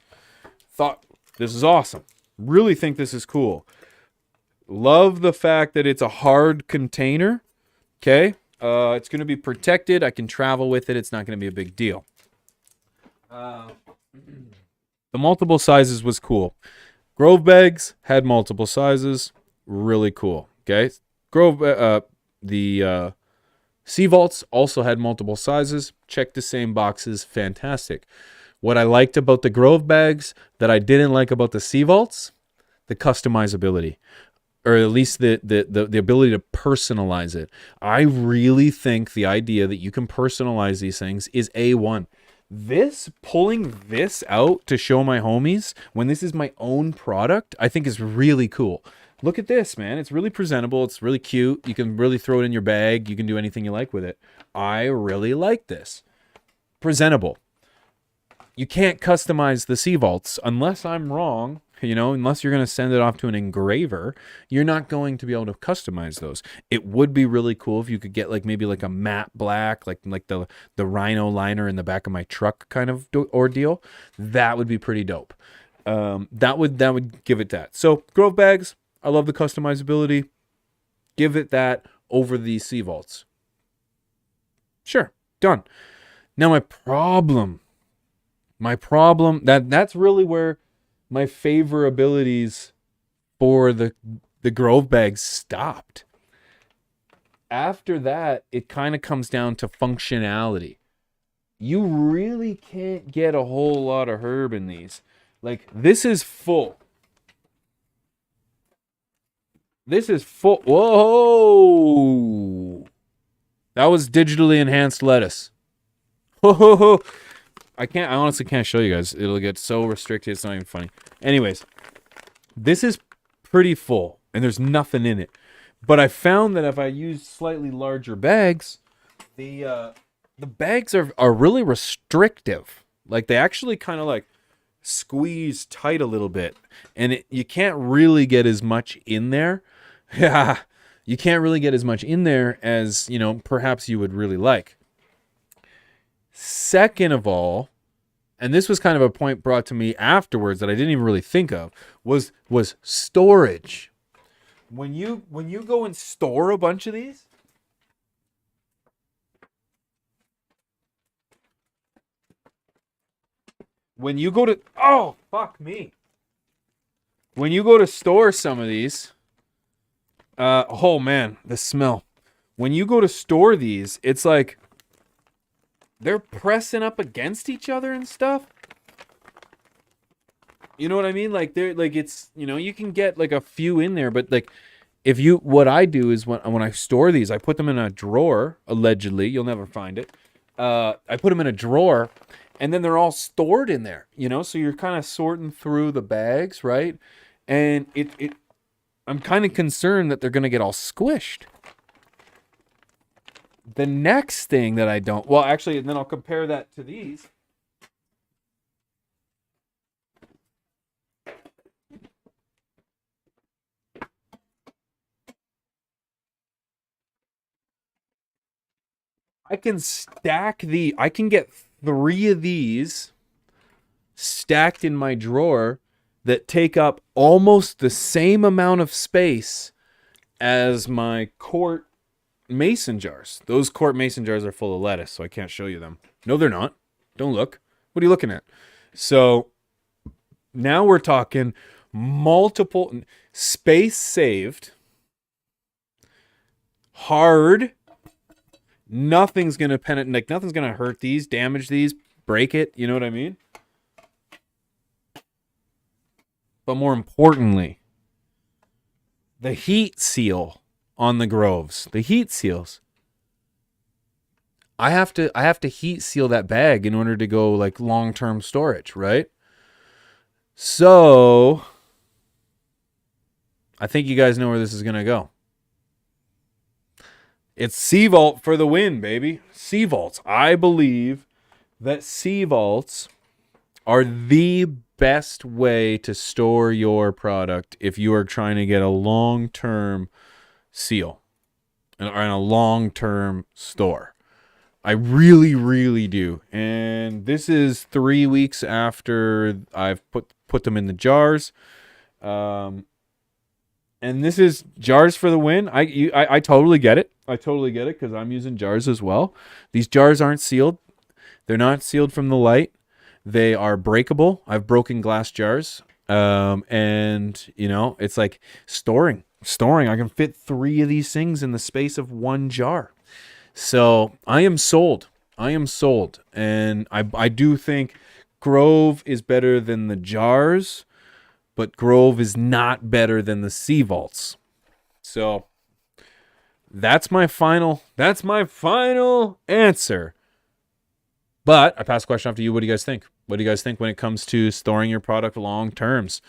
S1: Thought this is awesome. Really think this is cool. Love the fact that it's a hard container. Okay. It's going to be protected. I can travel with it. It's not going to be a big deal. The multiple sizes was cool. Grove bags had multiple sizes. Really cool. Okay. The Sea Vaults also had multiple sizes. Check the same boxes. Fantastic. What I liked about the Grove bags that I didn't like about the Sea Vaults, the customizability. Or at least the ability to personalize it. I really think the idea that you can personalize these things is A1. Pulling this out to show my homies when this is my own product, I think is really cool. Look at this, man. It's really presentable. It's really cute. You can really throw it in your bag. You can do anything you like with it. I really like this. Presentable. You can't customize the Sea Vaults unless I'm wrong. Unless you're going to send it off to an engraver, you're not going to be able to customize those. It would be really cool if you could get maybe a matte black, like the rhino liner in the back of my truck kind of ordeal. That would be pretty dope. That would give it that. So Grove bags, I love the customizability. Give it that over the Sea Vaults. Sure, done. Now my problem, that's really where my favorabilities for the Grove bags stopped. After that, it kind of comes down to functionality. You really can't get a whole lot of herb in these. This is full. This is full. Whoa! That was digitally enhanced lettuce. Whoa! I honestly can't show you guys. It'll get so restricted, it's not even funny. Anyways, this is pretty full, and there's nothing in it. But I found that if I use slightly larger bags, the bags are really restrictive. They actually kind of squeeze tight a little bit, and you can't really get as much in there. Yeah, you can't really get as much in there as, perhaps you would really like. Second of all, and this was kind of a point brought to me afterwards that I didn't even really think of, was storage. When you go and store a bunch of these, when you go to store some of these, oh man, the smell. When you go to store these, it's like they're pressing up against each other and stuff. You know what I mean? It's, you can get a few in there, but what I do is when I store these, I put them in a drawer, allegedly. You'll never find it. I put them in a drawer, and then they're all stored in there, so you're kind of sorting through the bags, right? And I'm kind of concerned that they're going to get all squished. The next thing that and then I'll compare that to these. I can get 3 of these stacked in my drawer that take up almost the same amount of space as my quart mason jars. Those quart mason jars are full of lettuce, so I can't show you them. No, they're not. Don't look. What are you looking at? So now we're talking multiple space saved, hard. Nothing's gonna penetrate. Nothing's gonna hurt these, damage these, break it. You know what I mean? But more importantly, the heat seal on the Groves, the heat seals, I have to heat seal that bag in order to go like long-term storage, right? So I think you guys know where this is gonna go. It's Sea Vault for the win, baby. Sea Vaults. I believe that Sea Vaults are the best way to store your product if you are trying to get a long-term seal and a long-term store. I really, really do. And this is 3 weeks after I've put them in the jars. And this is jars for the win. I totally get it. I totally get it because I'm using jars as well. These jars aren't sealed. They're not sealed from the light. They are breakable. I've broken glass jars. And, you know, it's like storing. I can fit 3 of these things in the space of 1 jar. So I am sold. And I do think Grove is better than the jars, but Grove is not better than the Sea Vaults. So that's my final answer. But I pass the question off to you. What do you guys think? What do you guys think when it comes to storing your product long terms?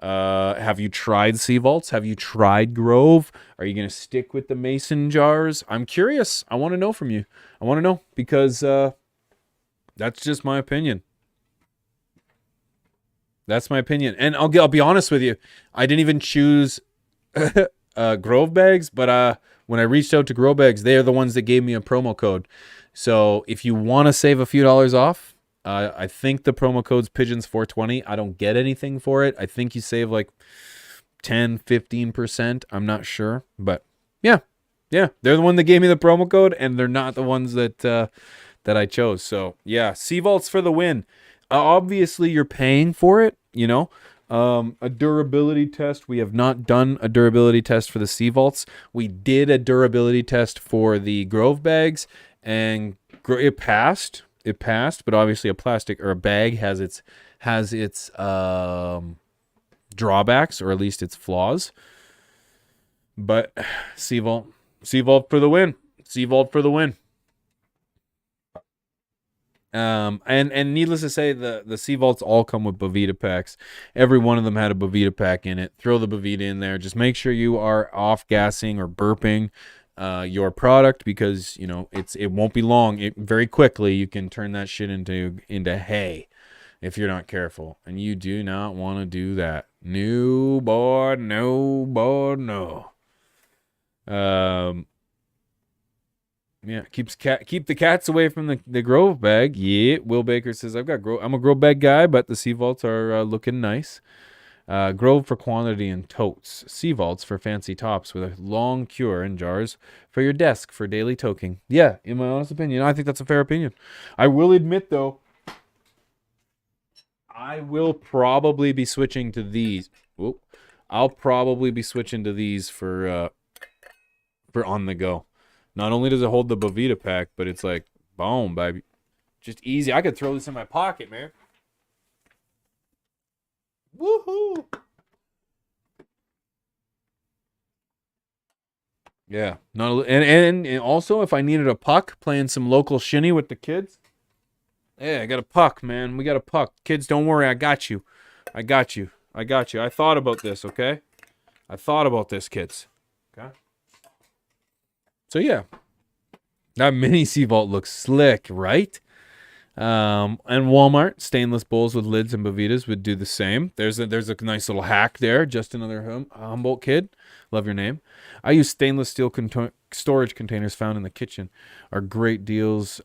S1: Have you tried Sea Vaults? Have you tried Grove? Are you going to stick with the mason jars? I'm curious. I want to know from you. I want to know because that's just my opinion. That's my opinion. And I'll be honest with you. I didn't even choose Grove bags, but when I reached out to Grove bags, they are the ones that gave me a promo code. So if you want to save a few dollars off, I think the promo code's Pigeons420. I don't get anything for it. I think you save like 10, 15%. I'm not sure. But yeah. They're the one that gave me the promo code, and they're not the ones that I chose. So yeah, Sea Vaults for the win. Obviously, you're paying for it, you know. A durability test. We have not done a durability test for the Sea Vaults. We did a durability test for the Grove bags, and it passed. But obviously a plastic or a bag has its drawbacks, or at least its flaws. But Sea Vault for the win. Sea Vault for the win. And needless to say, the Sea Vaults all come with Bovita packs. Every one of them had a Bovita pack in it. Throw the Bovita in there. Just make sure you are off gassing or burping your product, because you know it won't be long. Very quickly you can turn that shit into hay if you're not careful, and you do not want to do that. No. Yeah, keep the cats away from the Grove bag. Yeah, Will Baker says I'm a Grove bag guy, but the Sea Vaults are looking nice. Grove for quantity and totes. Sea Vaults for fancy tops with a long cure in jars for your desk for daily toking. Yeah, in my honest opinion, I think that's a fair opinion. I will admit, though, I will probably be switching to these. I'll probably be switching to these for on the go. Not only does it hold the Bovita pack, but it's like, boom, baby. Just easy. I could throw this in my pocket, man. Woohoo! Yeah. And also, if I needed a puck, playing some local shinny with the kids. Yeah, I got a puck, man. We got a puck. Kids, don't worry. I got you. I thought about this, okay? I thought about this, kids. Okay? So yeah, that mini Sea Vault looks slick, right? And Walmart stainless bowls with lids and Bovitas would do the same. There's a nice little hack there. Just another Humboldt kid. Love your name. I use stainless steel storage containers found in the kitchen. Are great deals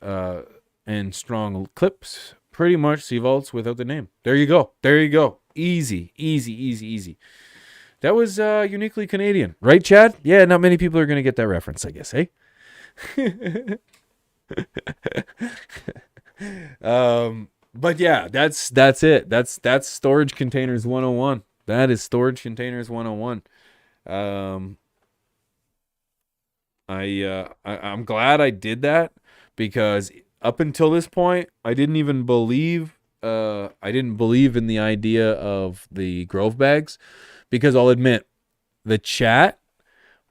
S1: and strong clips. Pretty much Sea Vaults without the name. There you go. Easy. That was uniquely Canadian, right, Chad? Yeah, not many people are going to get that reference, I guess, hey? But yeah, that's it. That's Storage Containers 101. That is Storage Containers 101. I'm glad I did that, because up until this point, I didn't believe in the idea of the Grove bags, because I'll admit the chat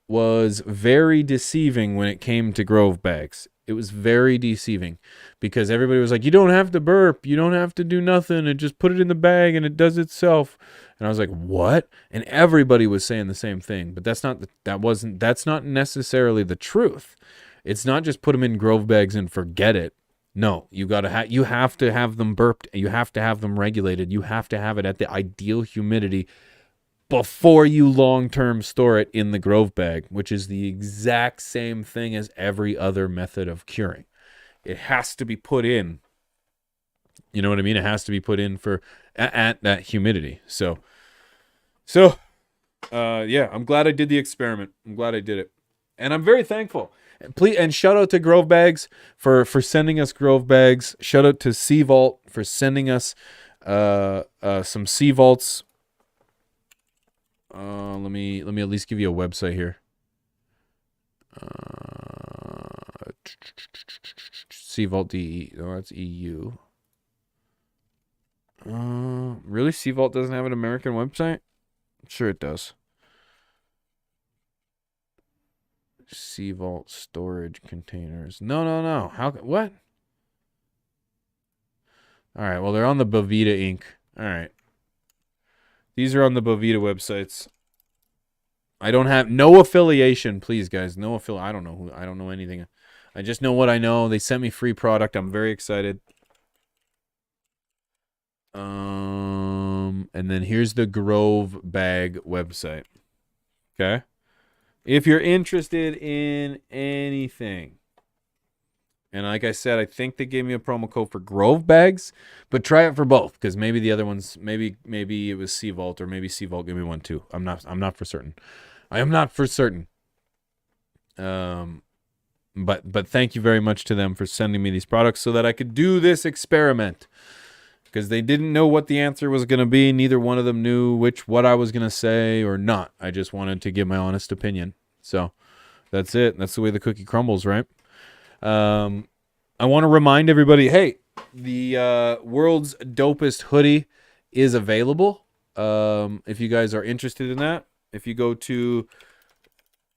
S1: was very deceiving when it came to Grove bags. It was very deceiving because everybody was like, you don't have to burp. You don't have to do nothing. And just put it in the bag and it does itself. And I was like, what? And everybody was saying the same thing. But that's not necessarily the truth. It's not just put them in Grove bags and forget it. No, you have to have them burped. You have to have them regulated. You have to have it at the ideal humidity before you long-term store it in the Grove bag, which is the exact same thing as every other method of curing. It has to be put in. You know what I mean? It has to be put in at that humidity. So, yeah, I'm glad I did the experiment. I'm glad I did it. And I'm very thankful. And shout out to Grove Bags for sending us Grove Bags. Shout out to Sea Vault for sending us some Sea Vaults. Let me at least give you a website here. Sea Vault DE. No, that's EU. Really? Sea Vault doesn't have an American website? Sure it does. Sea Vault storage containers. No. What? All right. Well, they're on the Bovita Inc. All right. These are on the Bovita websites. I don't have no affiliation, please, guys. No I don't know anything. I just know what I know. They sent me free product. I'm very excited. And then here's the Grove Bag website. Okay. If you're interested in anything, and like I said, I think they gave me a promo code for Grove Bags, but try it for both because maybe the other ones, maybe it was Sea Vault or maybe Sea Vault gave me one too. I'm not for certain. I am not for certain. But thank you very much to them for sending me these products so that I could do this experiment. Because they didn't know what the answer was going to be. Neither one of them knew what I was going to say or not. I just wanted to give my honest opinion. So that's it. That's the way the cookie crumbles, right? I want to remind everybody, hey, the world's dopest hoodie is available. If you guys are interested in that, if you go to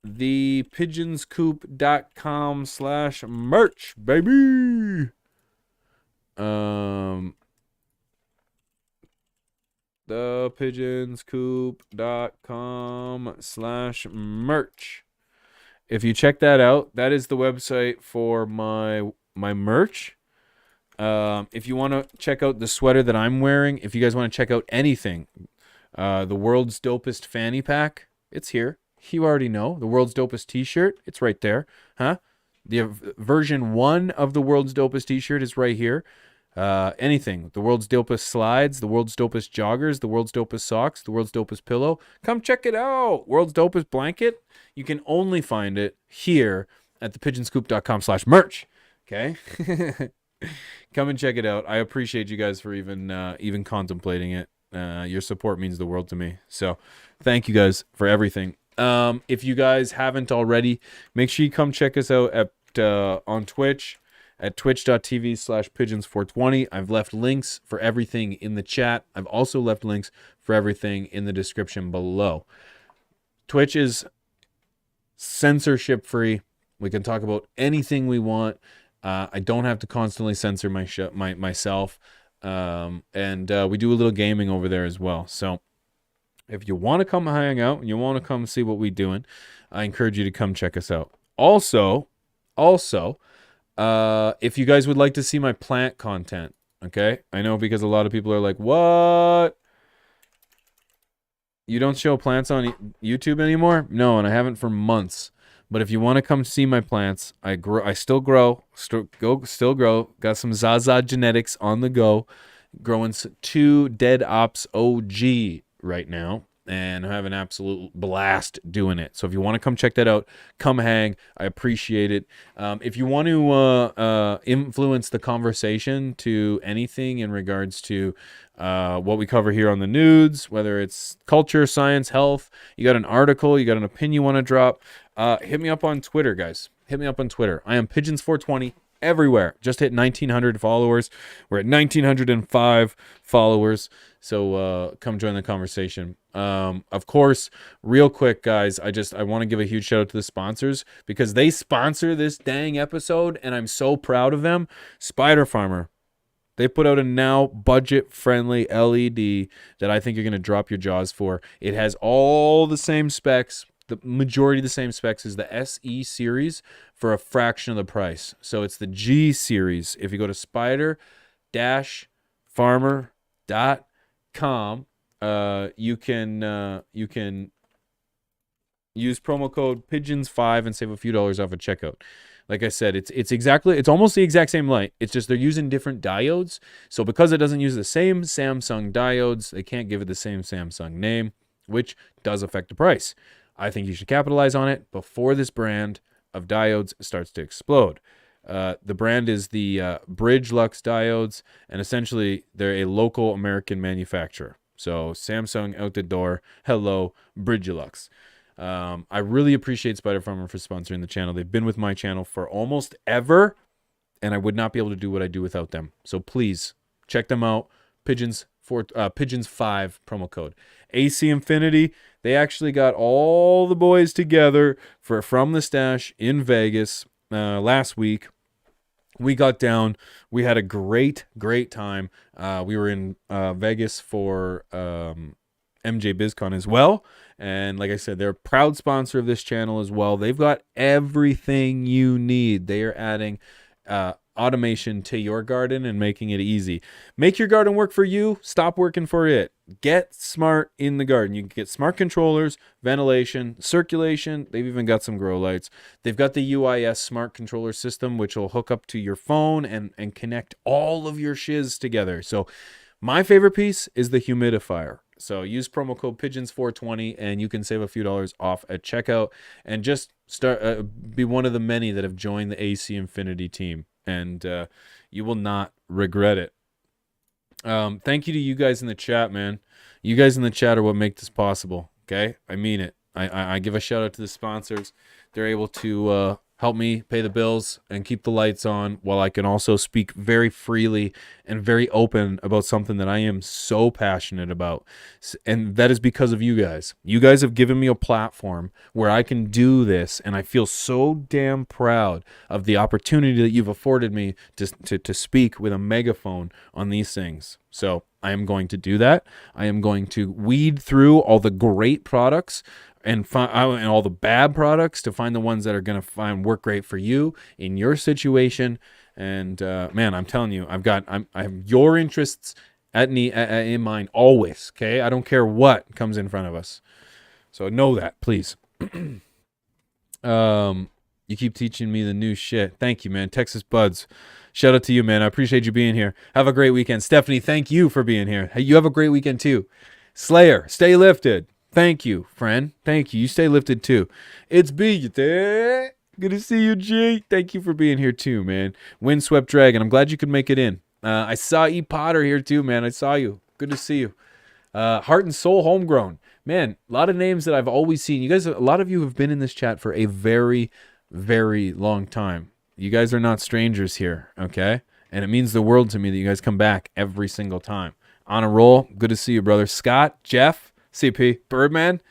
S1: thepigeonscoop.com/merch, baby. thepigeonscoop.com/merch. If you check that out, that is the website for my merch. If you want to check out the sweater that I'm wearing, if you guys want to check out anything, the world's dopest fanny pack, it's here. You already know. The world's dopest t-shirt, it's right there. Huh? The version 1 of the world's dopest t-shirt is right here. Anything, the world's dopest slides, the world's dopest joggers, the world's dopest socks, the world's dopest pillow, come check it out. World's dopest blanket, you can only find it here at thepigeonscoop.com/merch. Okay. Come and check it out. I appreciate you guys for even contemplating it. Your support means the world to me, so thank you guys for everything. If you guys haven't already, make sure you come check us out at on Twitch at twitch.tv/pigeons420. I've left links for everything in the chat. I've also left links for everything in the description below. Twitch is censorship free. We can talk about anything we want. I don't have to constantly censor myself. And we do a little gaming over there as well. So if you want to come hang out and you want to come see what we're doing, I encourage you to come check us out. Also, if you guys would like to see my plant content, okay? I know because a lot of people are like, what? You don't show plants on YouTube anymore? No, and I haven't for months. But if you want to come see my plants, I still grow. Got some Zaza genetics on the go. Growing 2 Dead Ops OG right now. And I have an absolute blast doing it. So if you want to come check that out, come hang. I appreciate it. If you want to influence the conversation to anything in regards to what we cover here on the nudes, whether it's culture, science, health, you got an article, you got an opinion you want to drop, hit me up on Twitter, guys. Hit me up on Twitter. I am Pigeons420. everywhere. Just hit 1,900 followers. We're at 1,905 followers. So come join the conversation. Of course, real quick, guys, I want to give a huge shout out to the sponsors because they sponsor this dang episode, and I'm so proud of them. SPIDERFARMER. They put out a now budget-friendly LED that I think you're going to drop your jaws for. It has all the same specs, the majority of the same specs as the SE series for a fraction of the price. So it's the G series. If you go to spider-farmer.com, you can use promo code PIGEONS5 and save a few dollars off at checkout. Like I said, it's almost the exact same light. It's just they're using different diodes. So because it doesn't use the same Samsung diodes, they can't give it the same Samsung name, which does affect the price. I think you should capitalize on it before this brand of diodes starts to explode. The brand is the Bridge Lux diodes, and essentially they're a local American manufacturer. So Samsung out the door. Hello, Bridge Lux. I really appreciate SPIDERFARMER for sponsoring the channel. They've been with my channel for almost ever, and I would not be able to do what I do without them. So please check them out. Pigeons5 promo code. AC Infinity, they actually got all the boys together for From the Stash in Vegas last week. We got down. We had a great time. We were in Vegas for MJ BizCon as well. And like I said, they're a proud sponsor of this channel as well. They've got everything you need. They are adding automation to your garden and making it easy. Make your garden work for you. Stop working for it. Get smart in the garden. You can get smart controllers, ventilation, circulation. They've even got some grow lights. They've got the UIS smart controller system, which will hook up to your phone and connect all of your shiz together. So my favorite piece is the humidifier. So use promo code PIGEONS420 and you can save a few dollars off at checkout and just start be one of the many that have joined the AC Infinity team, and you will not regret it. Thank you to you guys in the chat, man. You guys in the chat are what make this possible. Okay, I mean it. I give a shout out to the sponsors. They're able to help me pay the bills and keep the lights on, while I can also speak very freely and very open about something that I am so passionate about. And that is because of you guys. You guys have given me a platform where I can do this, and I feel so damn proud of the opportunity that you've afforded me to speak with a megaphone on these things. So I am going to do that. I am going to weed through all the great products and all the bad products to find the ones that are going to work great for you in your situation. And man, I'm telling you, I have your interests in mind always. Okay, I don't care what comes in front of us. So know that, please. You keep teaching me the new shit. Thank you, man. Texas Buds. Shout out to you, man. I appreciate you being here. Have a great weekend. Stephanie, thank you for being here. Hey, you have a great weekend too. Slayer, stay lifted. Thank you, friend. Thank you. You stay lifted too. It's B. Good to see you, G. Thank you for being here too, man. Windswept Dragon. I'm glad you could make it in. I saw E. Potter here too, man. I saw you. Good to see you. Heart and Soul Homegrown. Man, a lot of names that I've always seen. You guys, a lot of you have been in this chat for a very, very long time. You guys are not strangers here, okay? And it means the world to me that you guys come back every single time. On a roll. Good to see you, brother. Scott, Jeff, CP, Birdman,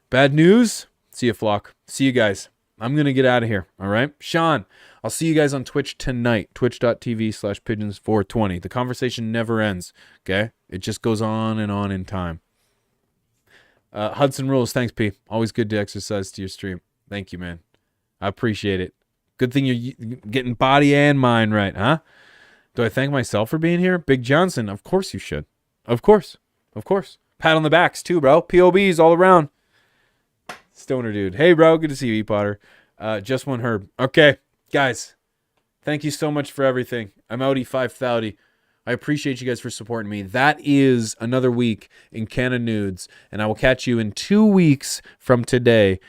S1: Bad News. See you, Flock. See you guys. I'm going to get out of here, all right? Sean, I'll see you guys on Twitch tonight, twitch.tv/pigeons420. The conversation never ends, okay? It just goes on and on in time. Hudson Rules, thanks, P. Always good to exercise to your stream. Thank you, man. I appreciate it. Good thing you're getting body and mind right, huh? Do I thank myself for being here? Big Johnson, of course you should. Of course. Of course. Pat on the backs too, bro. POBs all around. Stoner dude. Hey, bro. Good to see you, E. Potter. Just one herb. Okay, guys. Thank you so much for everything. I'm out E530. I appreciate you guys for supporting me. That is another week in CannaNews, and I will catch you in 2 weeks from today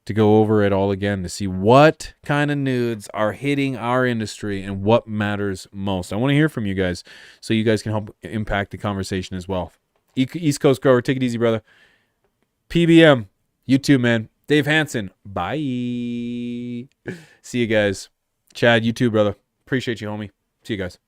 S1: to go over it all again to see what kind of nudes are hitting our industry and what matters most. I want to hear from you guys so you guys can help impact the conversation as well. East Coast Grower, take it easy, brother. PBM, you too, man. Dave Hansen, bye. See you guys. Chad, you too, brother. Appreciate you, homie. See you guys.